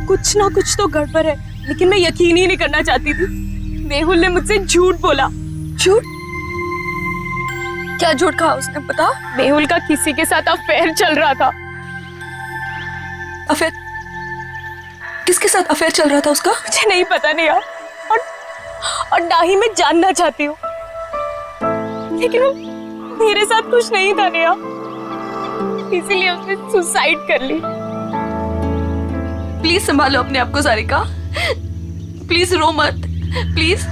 कुछ ना कुछ तो गड़बड़ है, लेकिन मैं यकीन ही नहीं करना चाहती थी। मेहुल ने मुझसे झूठ बोला। झूठ? क्या झूठ कहा उसने, बता? मेहुल का किसी के साथ अफेयर चल रहा था। अफेयर? किसके साथ अफेयर चल रहा था उसका? मुझे नहीं पता नहीं यार, और ना ही मैं जानना चाहती हूँ, लेकिन वो मेरे साथ कुछ नहीं था नेहा, इसीलिए उसने सुसाइड कर ली। प्लीज संभालो अपने आप को सारिका, प्लीज रो मत, प्लीज।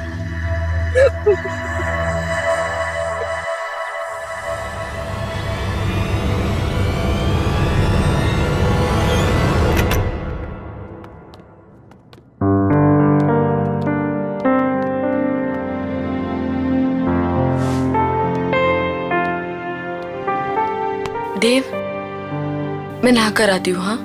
देव, मैं नहा कर आती हूँ। हाँ,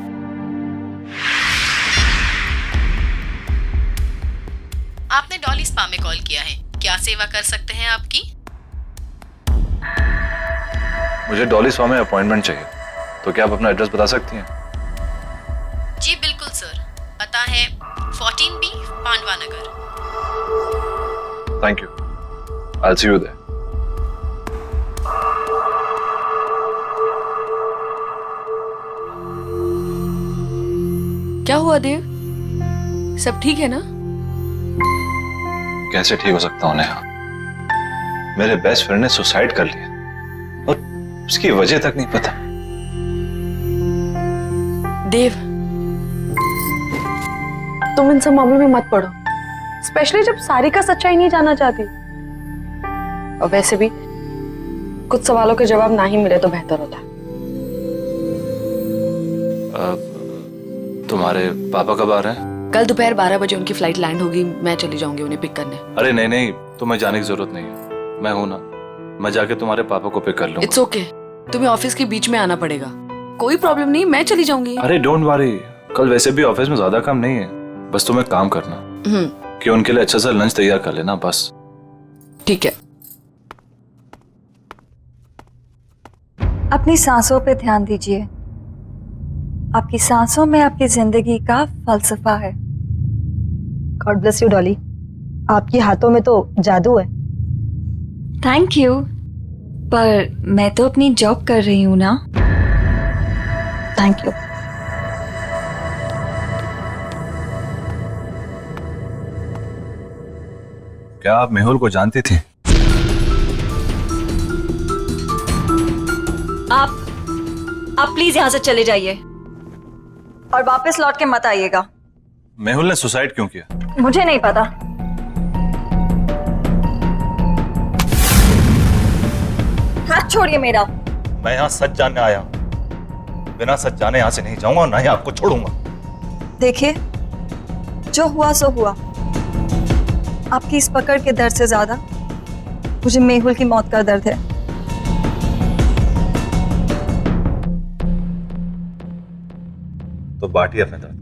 आपने डॉली स्पा में कॉल किया है, क्या सेवा कर सकते हैं आपकी? मुझे डॉली स्पा में अपॉइंटमेंट चाहिए, तो क्या आप अपना एड्रेस बता सकती हैं? जी बिल्कुल सर, पता है 14B Pandava Nagar. Thank you, I will see you there. क्या हुआ देव, सब ठीक है ना? कैसे ठीक हो सकता हूँ नेहा? मेरे बेस्ट फ्रेंड ने सुसाइड कर लिया और उसकी वजह तक नहीं पता। देव, तुम इन सब मामलों में मत पड़ो, स्पेशली जब सारिका सच्चाई नहीं जानना चाहती। और वैसे भी कुछ सवालों के जवाब ना ही मिले तो बेहतर होता है। तुम्हारे पापा कब आ रहे हैं? कल दोपहर 12 बजे उनकी फ्लाइट लैंड होगी, मैं चली जाऊंगी उन्हें पिक करने। अरे नहीं नहीं, तुम्हें जाने की जरूरत नहीं है, मैं हूं ना, मैं जाके तुम्हारे पापा को पिक कर लूंगा। इट्स ओके, तुम्हें ऑफिस के बीच में आना पड़ेगा, कोई प्रॉब्लम नहीं, मैं चली जाऊंगी। अरे डोंट वरी, कल वैसे भी ऑफिस में ज्यादा काम नहीं है, बस तुम्हें काम करना कि उनके लिए अच्छा सा लंच तैयार कर लेना, बस। ठीक है। अपनी सांसों पे ध्यान दीजिए, आपकी सांसों में आपकी जिंदगी का फलसफा है। गॉड ब्लेस यू डॉली, आपके हाथों में तो जादू है। थैंक यू, पर मैं तो अपनी जॉब कर रही हूँ ना। Thank you. क्या आप मेहुल को जानती थी? आप प्लीज यहाँ से चले जाइए और वापस लौट के मत आइएगा। मेहुल ने सुसाइड क्यों किया? मुझे नहीं पता। हाथ छोड़िए मेरा। मैं यहाँ सच जानने आया हूँ, बिना सच जाने यहाँ से नहीं जाऊंगा और ना ही आपको छोड़ूंगा। देखिए, जो हुआ सो हुआ। आपकी इस पकड़ के दर्द से ज्यादा मुझे मेहुल की मौत का दर्द है। तो बांटिए अपने दर्द।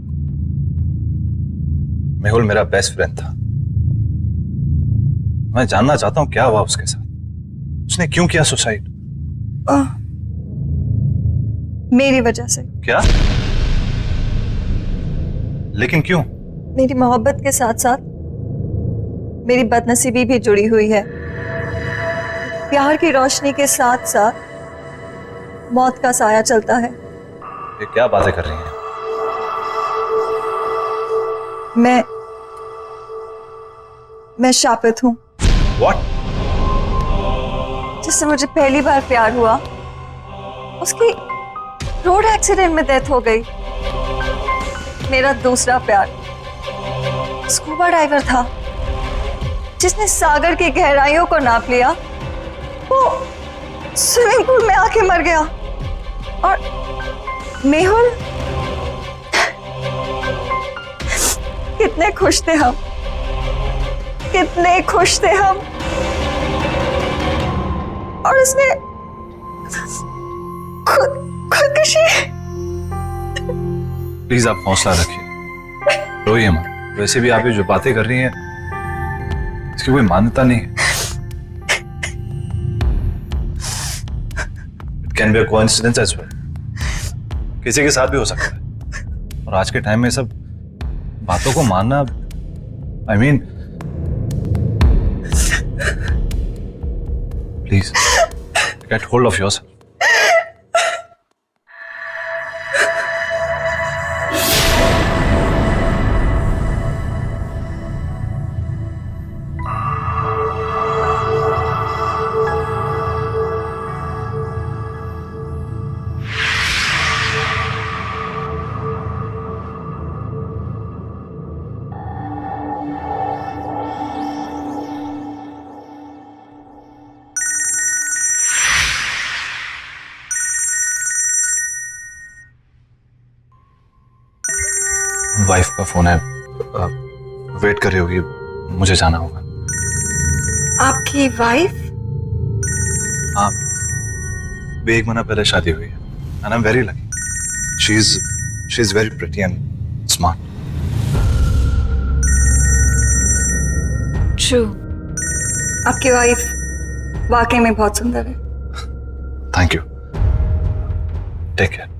मेहुल मेरा बेस्ट फ्रेंड था, मैं जानना चाहता हूँ क्या हुआ उसके साथ, उसने क्यों किया सुसाइड? मेरी वजह से। क्या? लेकिन क्यों? मेरी मोहब्बत के साथ साथ मेरी बदनसीबी भी जुड़ी हुई है। प्यार की रोशनी के साथ साथ मौत का साया चलता है। ये क्या बातें कर रही हैं? मैं शापित हूं। What? जिससे मुझे पहली बार प्यार हुआ, उसकी रोड एक्सीडेंट में डेथ हो गई। मेरा दूसरा प्यार स्कूबा डाइवर था, जिसने सागर की गहराइयों को नाप लिया। वो स्विमिंग पूल में आके मर गया। और मेहुल, कितने खुश थे हम, कितने खुश थे हम। और उसने खुदकुशी। प्लीज आप हौसला रखिए, रोइए मत। वैसे भी आप ये जो बातें कर रही हैं इसकी कोई मान्यता नहीं है। It can be a coincidence as well, किसी के साथ भी हो सकता है। और आज के टाइम में सब बातों को मानना, I mean, please get hold of yourself. Wife का फोन है, वेट कर रही होगी, मुझे जाना होगा। आपकी वाइफ? हाँ, भी 1 महीना पहले शादी हुई है। And I am very lucky. She is very pretty and smart. True, आपकी वाइफ वाकई में बहुत सुंदर है। Thank you, take care.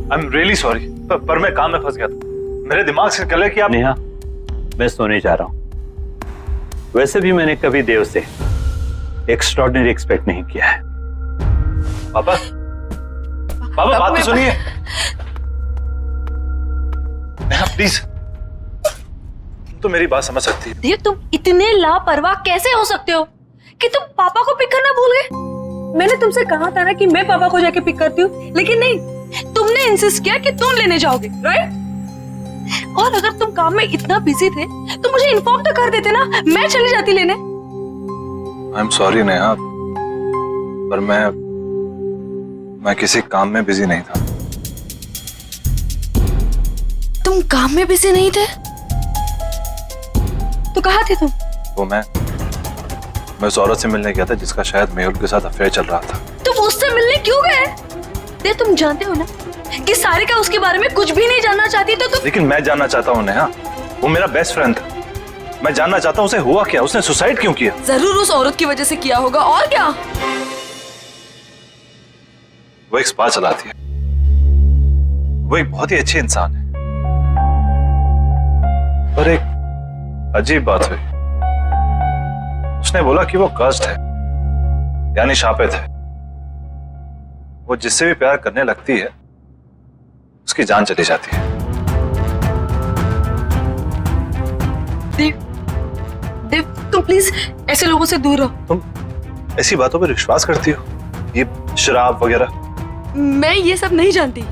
I am really sorry, पर मैं काम में फंस गया था। मेरे दिमाग से निकल कि आप। नेहा, मैं सोने जा रहा हूं। वैसे भी मैंने कभी देव से एक्स्ट्रॉर्डिनरी एक्सपेक्ट नहीं किया है। पापा, पापा बात तो सुनिए। नेहा प्लीज, तुम तो मेरी बात समझ सकती है। देव, तुम इतने लापरवाह कैसे हो सकते हो कि तुम पापा को पिक करना भूल गए? मैंने तुमसे कहा था ना कि मैं पापा को जाके पिक करती हूँ, लेकिन नहीं, तुमने इंसिस्ट किया कि तुम लेने जाओगे, राइट? और अगर तुम काम में इतना बिजी थे तो मुझे इन्फॉर्म तो कर देते ना, मैं चली जाती लेने। आई एम सॉरी नेहा, पर मैं किसी काम में बिजी नहीं था। तुम काम में बिजी नहीं थे? तो कहाँ थे तुम? वो मैं उस औरत से मिलने गया था जिसका शायद मेहुल के साथ अफेयर चल रहा था। तुम उससे मिलने क्यों गए? देव, तुम जानते हो ना कि सारिका उसके बारे में कुछ भी नहीं जानना चाहती, तो तुम। लेकिन मैं जानना चाहता हूँ नेहा, वो मेरा बेस्ट फ्रेंड था। मैं जानना चाहता हूँ उसे हुआ क्या, उसने सुसाइड क्यों किया? जरूर उस औरत की वजह से किया होगा, और क्या? वो एक स्पा चलाती है, वो एक बहुत ही अच्छी इंसान है। पर एक अजीब बात हुई, उसने बोला कि वो कर्स्ड है, यानी शापित है। वो जिससे भी प्यार करने लगती है उसकी जान चली जाती है। देव, तुम प्लीज ऐसे लोगों से दूर रहो। तुम ऐसी बातों पर विश्वास करती हो, ये शराब वगैरह? मैं ये सब नहीं जानती।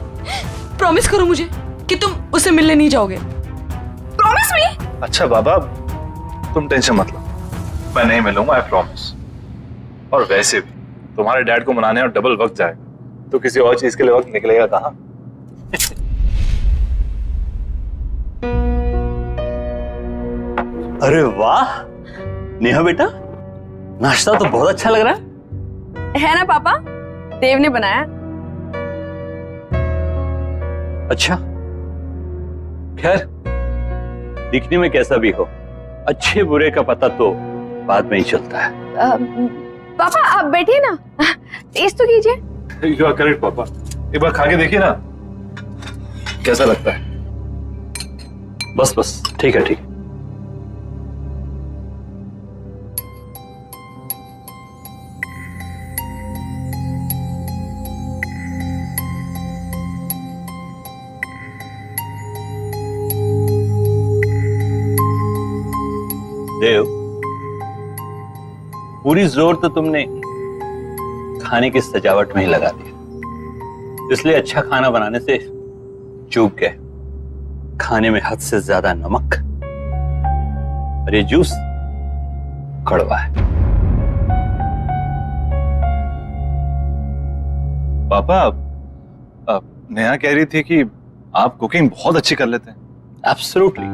प्रॉमिस करो मुझे कि तुम उसे मिलने नहीं जाओगे। Promise me. अच्छा बाबा, तुम टेंशन मत लो, मैं नहीं मिलूंगा, आई प्रॉमिस। और वैसे भी तुम्हारे डैड को मनाने और डबल वक्त जाएगा, तो किसी और चीज के लिए वक्त निकलेगा कहाँ? अरे वाह नेहा बेटा, नाश्ता तो बहुत अच्छा लग रहा है ना पापा? देव ने बनाया। अच्छा, खैर दिखने में कैसा भी हो, अच्छे बुरे का पता तो बाद में ही चलता है। पापा आप बैठिए ना, टेस्ट तो कीजिए। यू आर करेक्ट पापा, एक बार खा के देखिए ना कैसा लगता है। बस बस ठीक है, ठीक है। देव, पूरी जोर तो तुमने खाने की सजावट में ही लगा दिया, इसलिए अच्छा खाना बनाने से चूक गए। खाने में हद से ज्यादा नमक और ये जूस कड़वा है। पापा, नेहा कह रही थी कि आप कुकिंग बहुत अच्छी कर लेते हैं। Absolutely,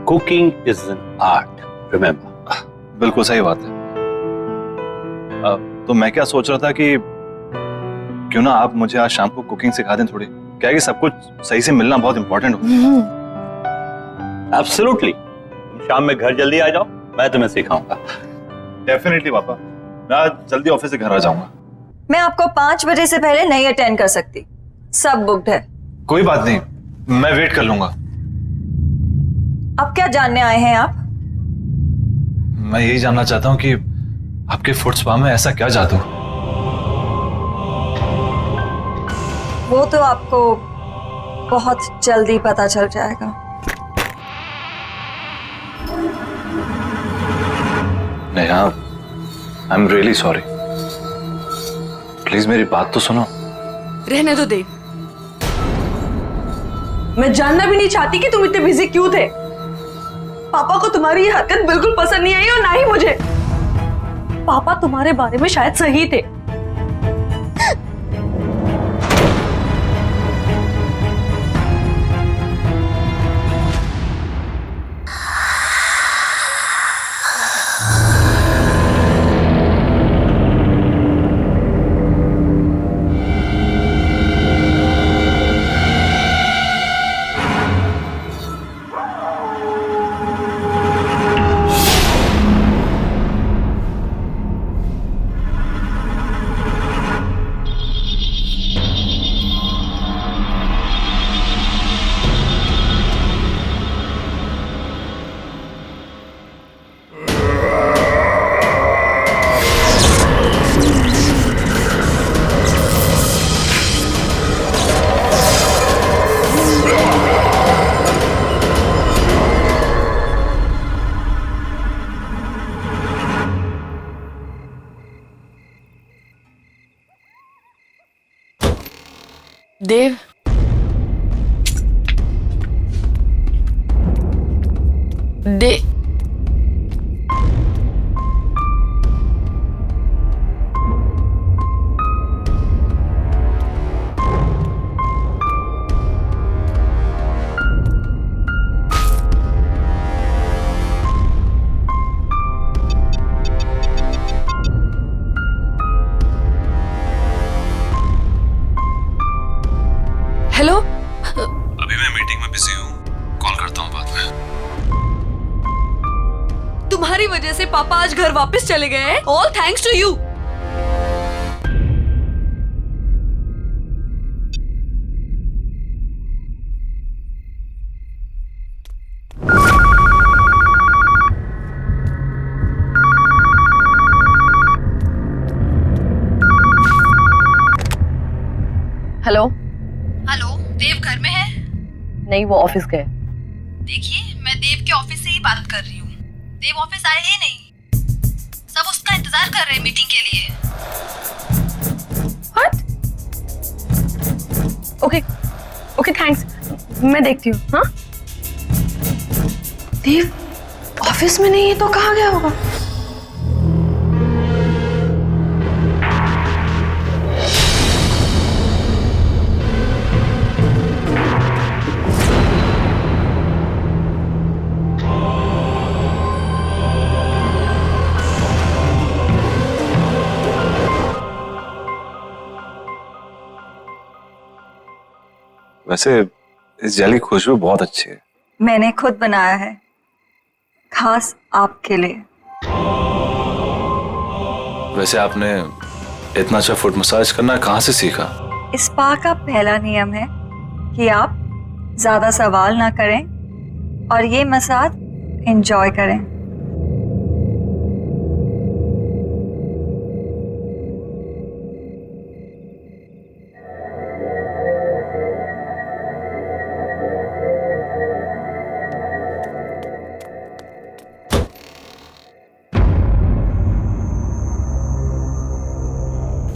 cooking is an art, remember. बिल्कुल सही बात है। तो मैं क्या सोच रहा था कि क्यों ना आप मुझे आज शाम को कुकिंग सिखा दें थोड़ी, क्या है कि सब कुछ सही से मिलना बहुत इंपॉर्टेंट होता है। एब्सोल्युटली, तुम शाम में घर जल्दी आ जाओ, मैं तुम्हें सिखाऊंगा। डेफिनेटली पापा, मैं आज जल्दी ऑफिस से घर आ जाऊंगा। मैं आपको 5 बजे से पहले नहीं अटेंड कर सकती, सब बुक्ड है। कोई बात नहीं, मैं वेट कर लूंगा। अब क्या जानने आए हैं आप? मैं यही जानना चाहता हूँ कि आपके फुट स्पा में ऐसा क्या जादू? वो तो आपको बहुत जल्दी पता चल जाएगा। नेहा, आई एम रियली सॉरी, प्लीज मेरी बात तो सुनो। रहने दो देव, मैं जानना भी नहीं चाहती कि तुम इतने बिजी क्यों थे। पापा को तुम्हारी ये हरकत बिल्कुल पसंद नहीं आई और ना ही मुझे। पापा तुम्हारे बारे में शायद सही थे। देव, हेलो। अभी मैं मीटिंग में बिजी हूँ, कॉल करता हूँ बाद में। तुम्हारी वजह से पापा आज घर वापस चले गए हैं। All thanks to you. Hello. Hello, Dev घर में है? नहीं, वो ऑफिस गए। देखिए, मैं देव के ऑफिस से ही बात कर रही हूँ। देव ऑफिस आए ही नहीं, सब उसका इंतजार कर रहे हैं मीटिंग के लिए। ओके ओके, थैंक्स, मैं देखती हूँ। हाँ, देव ऑफिस में नहीं है तो कहाँ गया होगा? वैसे इस जेली की खुशबू बहुत अच्छी है। मैंने खुद बनाया है, खास आपके लिए। वैसे आपने इतना अच्छा फुट मसाज करना कहाँ से सीखा? स्पा का पहला नियम है कि आप ज्यादा सवाल ना करें और ये मसाज एंजॉय करें।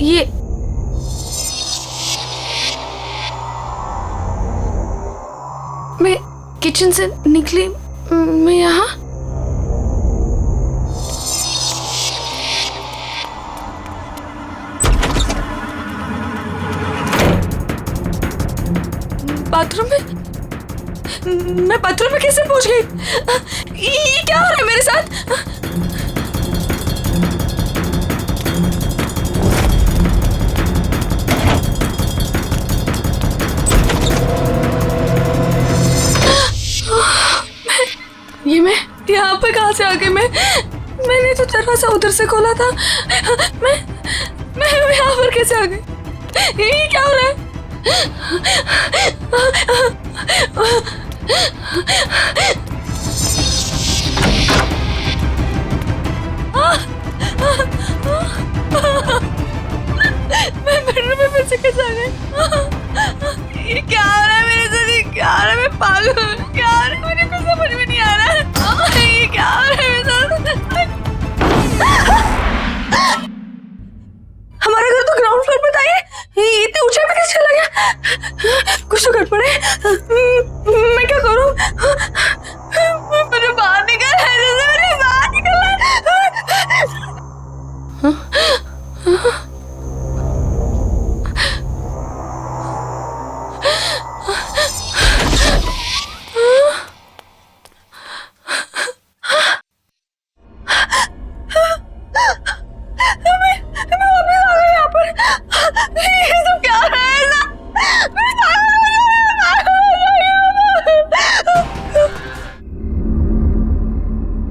ये मैं किचन से निकली, मैं यहाँ बाथरूम में, मैं बाथरूम में कैसे पहुंच गई? ये क्या हो रहा है मेरे साथ? ये मैं यहाँ पे कहाँ से आ गई? मैंने तो दरवाजा उधर से खोला था। मैं यहाँ पर कैसे आ गई? ये क्या हो रहा है? मैं बेडरूम में फिर से कैसे आ गई? ये क्या हो रहा है मेरे साथ? ये क्या हो रहा है? मैं पागल हूँ। क्या हो रहा है? मुझे कुछ समझ में नहीं आ रहा है। ये क्या हो रहा है मेरे साथ? हमारा घर तो ग्राउंड फ्लोर पे था। ये इतने ऊंचाई पे कैसे चला गया? कुछ तो गड़बड़ है। मैं क्या करूँ? मुझे बाहर निकलना है, मुझे बाहर निकलना है।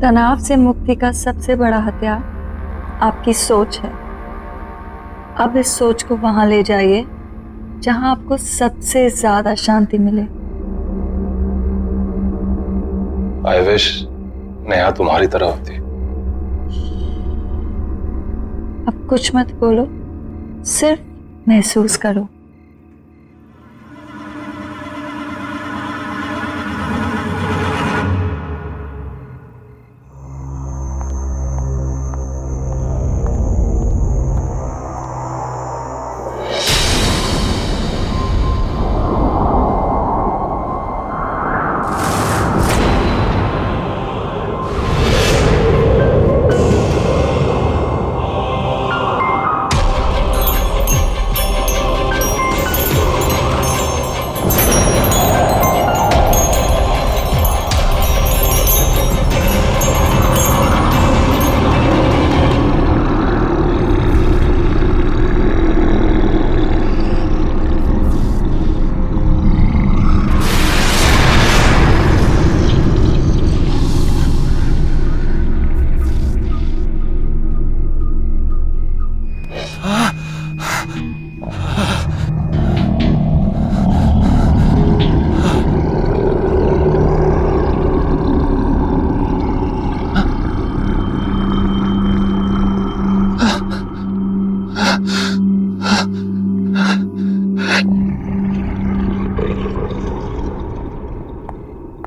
तनाव से मुक्ति का सबसे बड़ा हथियार आपकी सोच है। अब इस सोच को वहां ले जाइए जहां आपको सबसे ज्यादा शांति मिले। आई विश नेहा तुम्हारी तरह होती। अब कुछ मत बोलो, सिर्फ महसूस करो।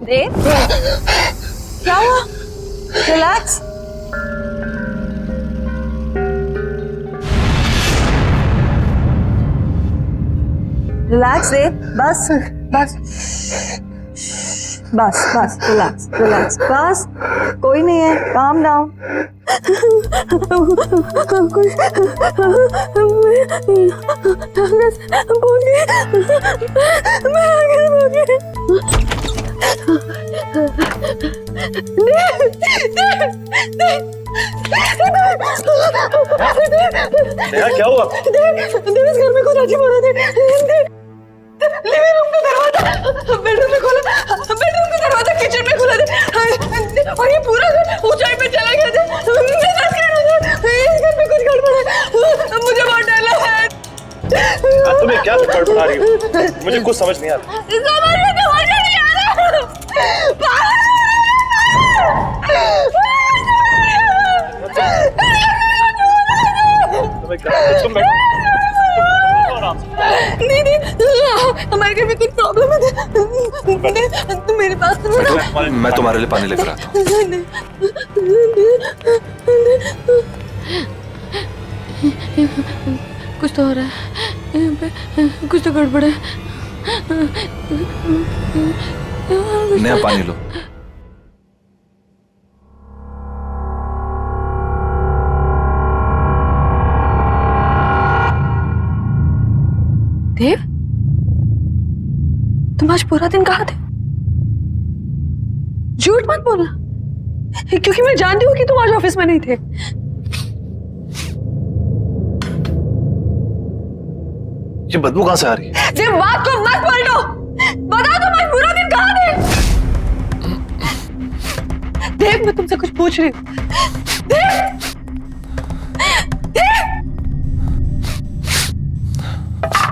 देव, क्या हुआ? रिलैक्स। रिलैक्स देव, बस बस। बस बस रिलैक्स रिलैक्स बस कोई नहीं है काम डाउन क्या हुआ? इस घर में कुछ अजीब हो रहा था। लिविंग रूम का दरवाजा बेडरूम में खोला, बेडरूम का दरवाजा किचन में खोला था और ये पूरा घर ऊंचाई पे चला गया था। इस घर में कुछ गड़बड़ है, मुझे बहुत डर लग रहा है। तुम्हें क्या गड़बड़ा रही हो? मुझे कुछ समझ नहीं आ रहा। समझ में तो मजा नहीं आ रहा। तुम्हें क्या तुम बैठो आराम से। नहीं हमारे घर में कुछ प्रॉब्लम है। तुम मेरे पास मैं तुम्हारे लिए पानी लेकर आता हूँ। कुछ तो हो रहा है यहाँ पे, कुछ तो गड़बड़ है। नया पानी लो। देव, तुम आज पूरा दिन कहाँ थे? झूठ मत बोलना, क्योंकि मैं जानती हूँ कि तुम आज ऑफिस में नहीं थे। ये बदबू कहाँ से आ रही है? देव, बात को मत पलटो, बताओ तुम आज पूरा दिन कहाँ थे? देव, मैं तुमसे कुछ पूछ रही हूँ। देव, देव,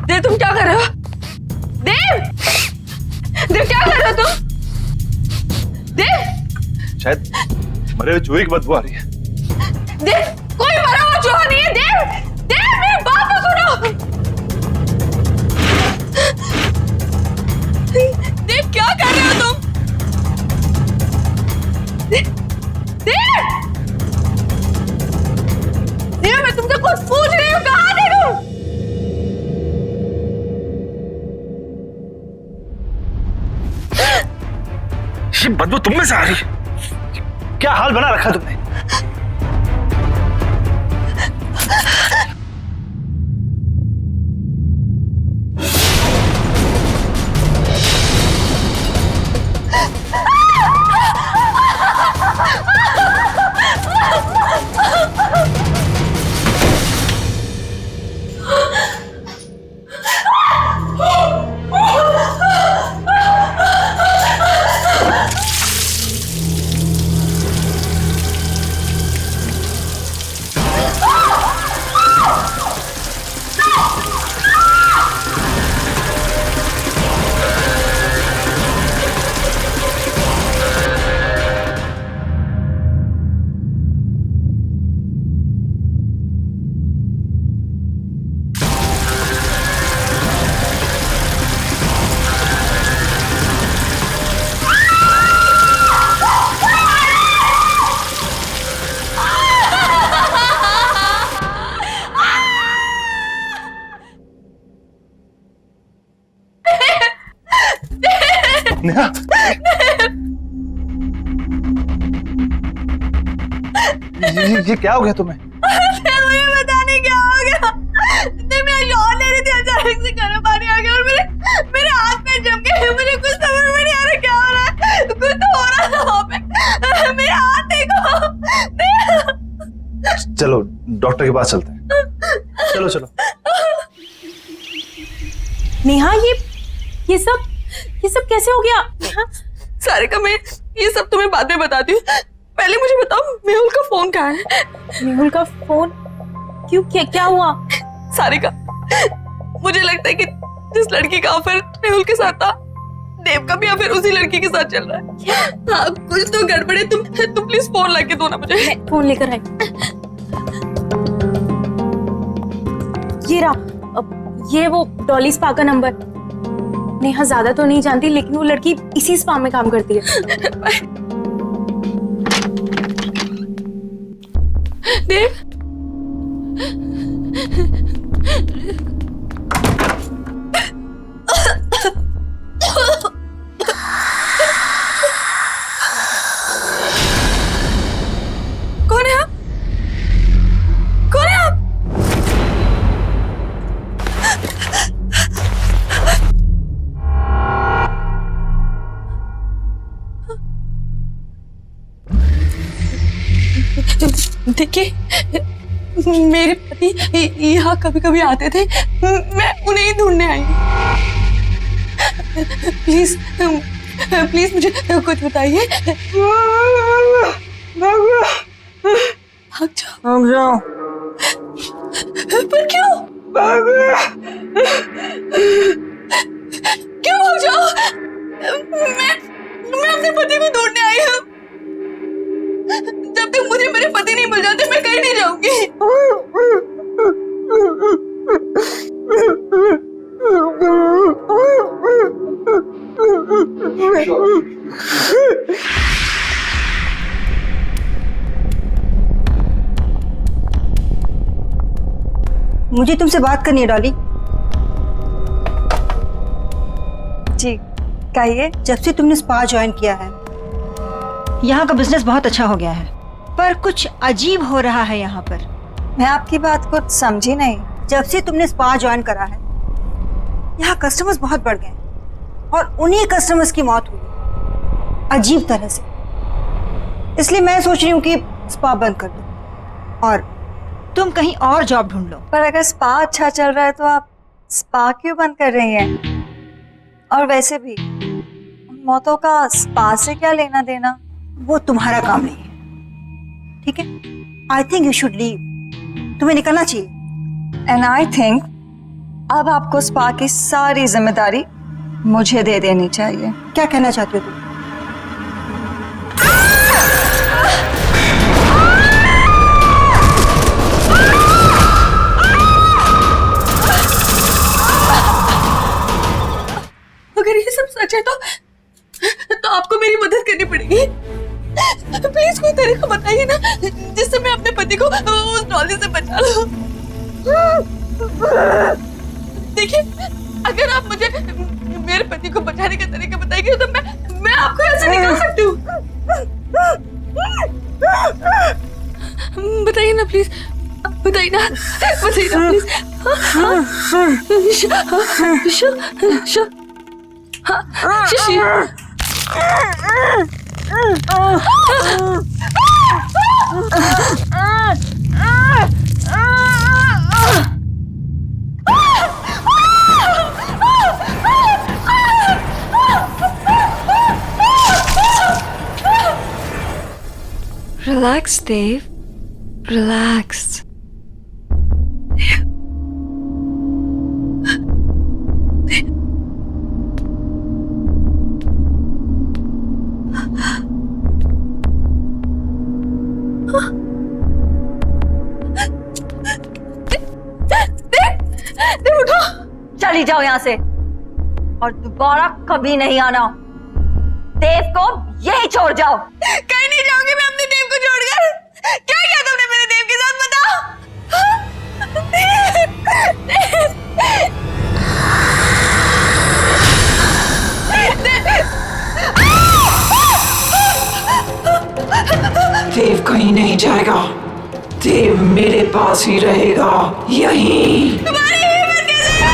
देव, तुम क्या कर रहे हो? देव, देव, क्या कर रहे हो तुम? देव, शायद मरे हुए चूहे की बदबू आ रही है। देव, कोई मरा हुआ चूहा नहीं है। देव, देव, मेरी बात तो सुनो। देव, क्या कर रहे हो तुम? देव, देव, मैं तुमसे कुछ पूछ रही हूँ, कहाँ थे तुम? ये बदबू तुम में से आ रही है? क्या हाल बना रखा तुमने? नेहा, ये क्या हो गया तुम्हें? मुझे पता नहीं क्या हो गया। मैं शॉट ले रही थी, अचानक से गर्म पानी आ गया और मेरे हाथ में जम गए। मुझे कुछ समझ में नहीं आ रहा क्या हो रहा है। कुछ तो हो रहा था वहाँ पे। मेरे हाथ देखो। चलो डॉक्टर के पास चलते हैं। चलो चलो। नेहा, ये सब कैसे हो गया? सारिका, मैं ये सब तुम्हें बाद में बताती हूँ। पहले मुझे बताओ, मेहुल का फोन कहाँ है? मेहुल का फोन? क्यों, क्या हुआ? सारिका, मुझे लगता है कि जिस लड़की का अफेयर मेहुल के साथ था, देव का भी अफेयर उसी लड़की के साथ चल रहा है। हाँ, कुछ तो गड़बड़ है। तुम प्लीज फोन लाके दो ना मुझे। फोन लेकर आए। ये रहा, ये वो डॉली स्पा का नंबर। नेहा ज्यादा तो नहीं जानती, लेकिन वो लड़की इसी स्पा में काम करती है। देव, देखिए, मेरे पति यहाँ कभी कभी आते थे, मैं उन्हें ही ढूंढने आई हूँ। प्लीज प्लीज मुझे कुछ बताइए। भाग जाओ। पर क्यों? क्यों भाग जाओ? मैं अपने पति को ढूंढने आई हूँ। जब तक मुझे मेरे पति नहीं मिल जाते मैं कहीं नहीं जाऊंगी। मुझे तुमसे बात करनी है डॉली। जी कहिए। जब से तुमने स्पा ज्वाइन किया है यहाँ का बिजनेस बहुत अच्छा हो गया है, पर कुछ अजीब हो रहा है यहाँ पर। मैं आपकी बात को समझी नहीं। जब से तुमने स्पा ज्वाइन करा है यहाँ कस्टमर्स बहुत बढ़ गए और उन्हीं कस्टमर्स की मौत हुई अजीब तरह से। इसलिए मैं सोच रही हूँ कि स्पा बंद कर दो और तुम कहीं और जॉब ढूंढ लो। पर अगर स्पा अच्छा चल रहा है तो आप स्पा क्यों बंद कर रही हैं? और वैसे भी उन मौतों का स्पा से क्या लेना देना? वो तुम्हारा काम नहीं है, ठीक है? I think you should leave. तुम्हें निकलना चाहिए। एंड आई थिंक अब आपको स्पा की सारी जिम्मेदारी मुझे दे देनी चाहिए। क्या कहना चाहते हो तुम? अगर ये सब सच है तो आपको मेरी मदद करनी पड़ेगी। प्लीज कोई तरीका बताइए ना जिससे मैं अपने पति को उस डॉली से बचा लूं। देखिए, अगर आप मुझे मेरे पति को बचाने का तरीका बताएंगे तो मैं आपको ऐसे निकाल सकती हूँ। बताइए ना प्लीज, बताइए ना प्लीज। Relax, Dave. Relax. चली जाओ यहाँ से और दोबारा कभी नहीं आना। देव को यही छोड़ जाओ। कहीं नहीं जाऊंगी मैं अपने देव को छोड़कर। क्या किया तुमने मेरे देव के साथ, बताओ। देव कहीं नहीं जाएगा। देव मेरे पास ही रहेगा, यहीं। तुम्हारी हिम्मत कैसे है?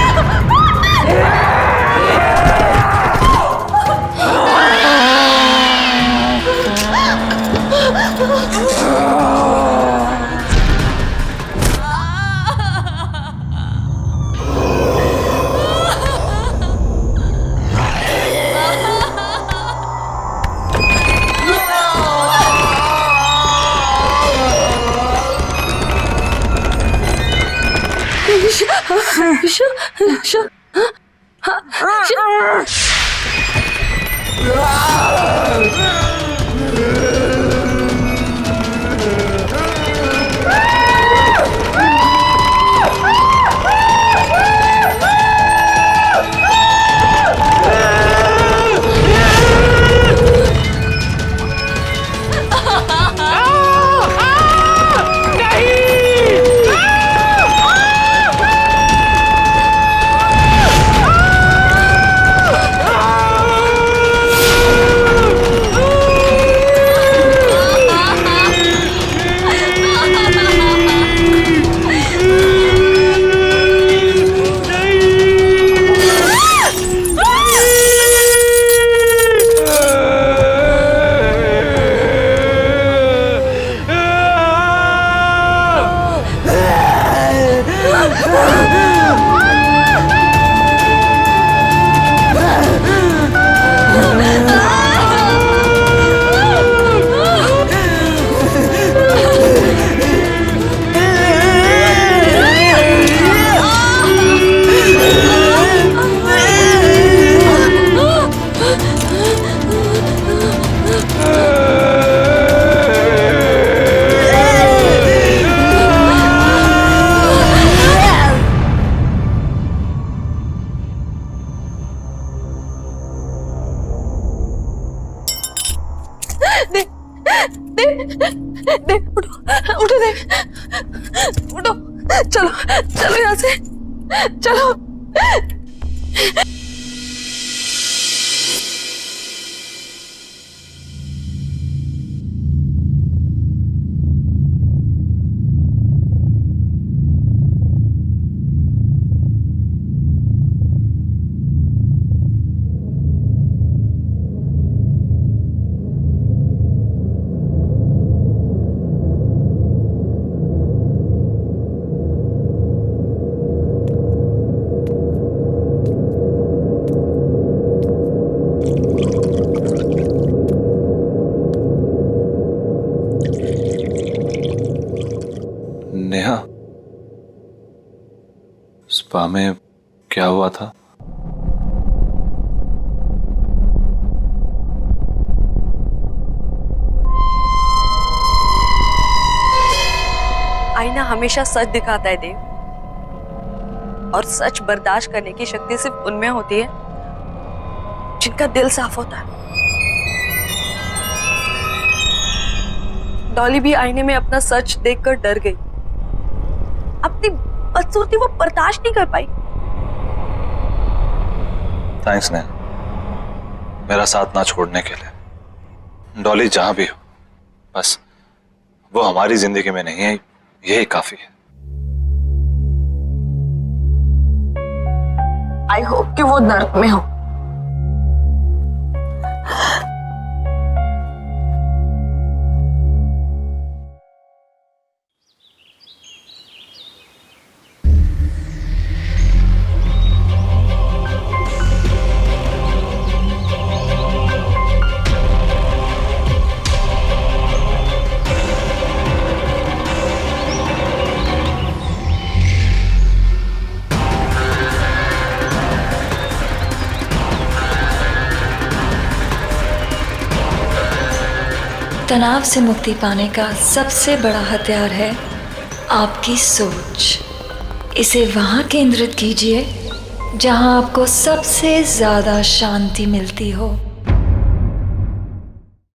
उठो दे, उठो, चलो चलो यहाँ से, चलो। नेहा, स्पा में क्या हुआ था? आईना हमेशा सच दिखाता है देव, और सच बर्दाश्त करने की शक्ति सिर्फ उनमें होती है जिनका दिल साफ होता है। डॉली भी आईने में अपना सच देखकर डर गई। अपनी बदसूरती वो बर्दाश्त नहीं कर पाई। थैंक्स नेहा, मेरा साथ ना छोड़ने के लिए। डॉली जहां भी हो, बस वो हमारी जिंदगी में नहीं है, यही काफी है। आई होप कि वो नर्क में हो। तनाव से मुक्ति पाने का सबसे बड़ा हथियार है आपकी सोच। इसे वहाँ केंद्रित कीजिए जहाँ आपको सबसे ज़्यादा शांति मिलती हो।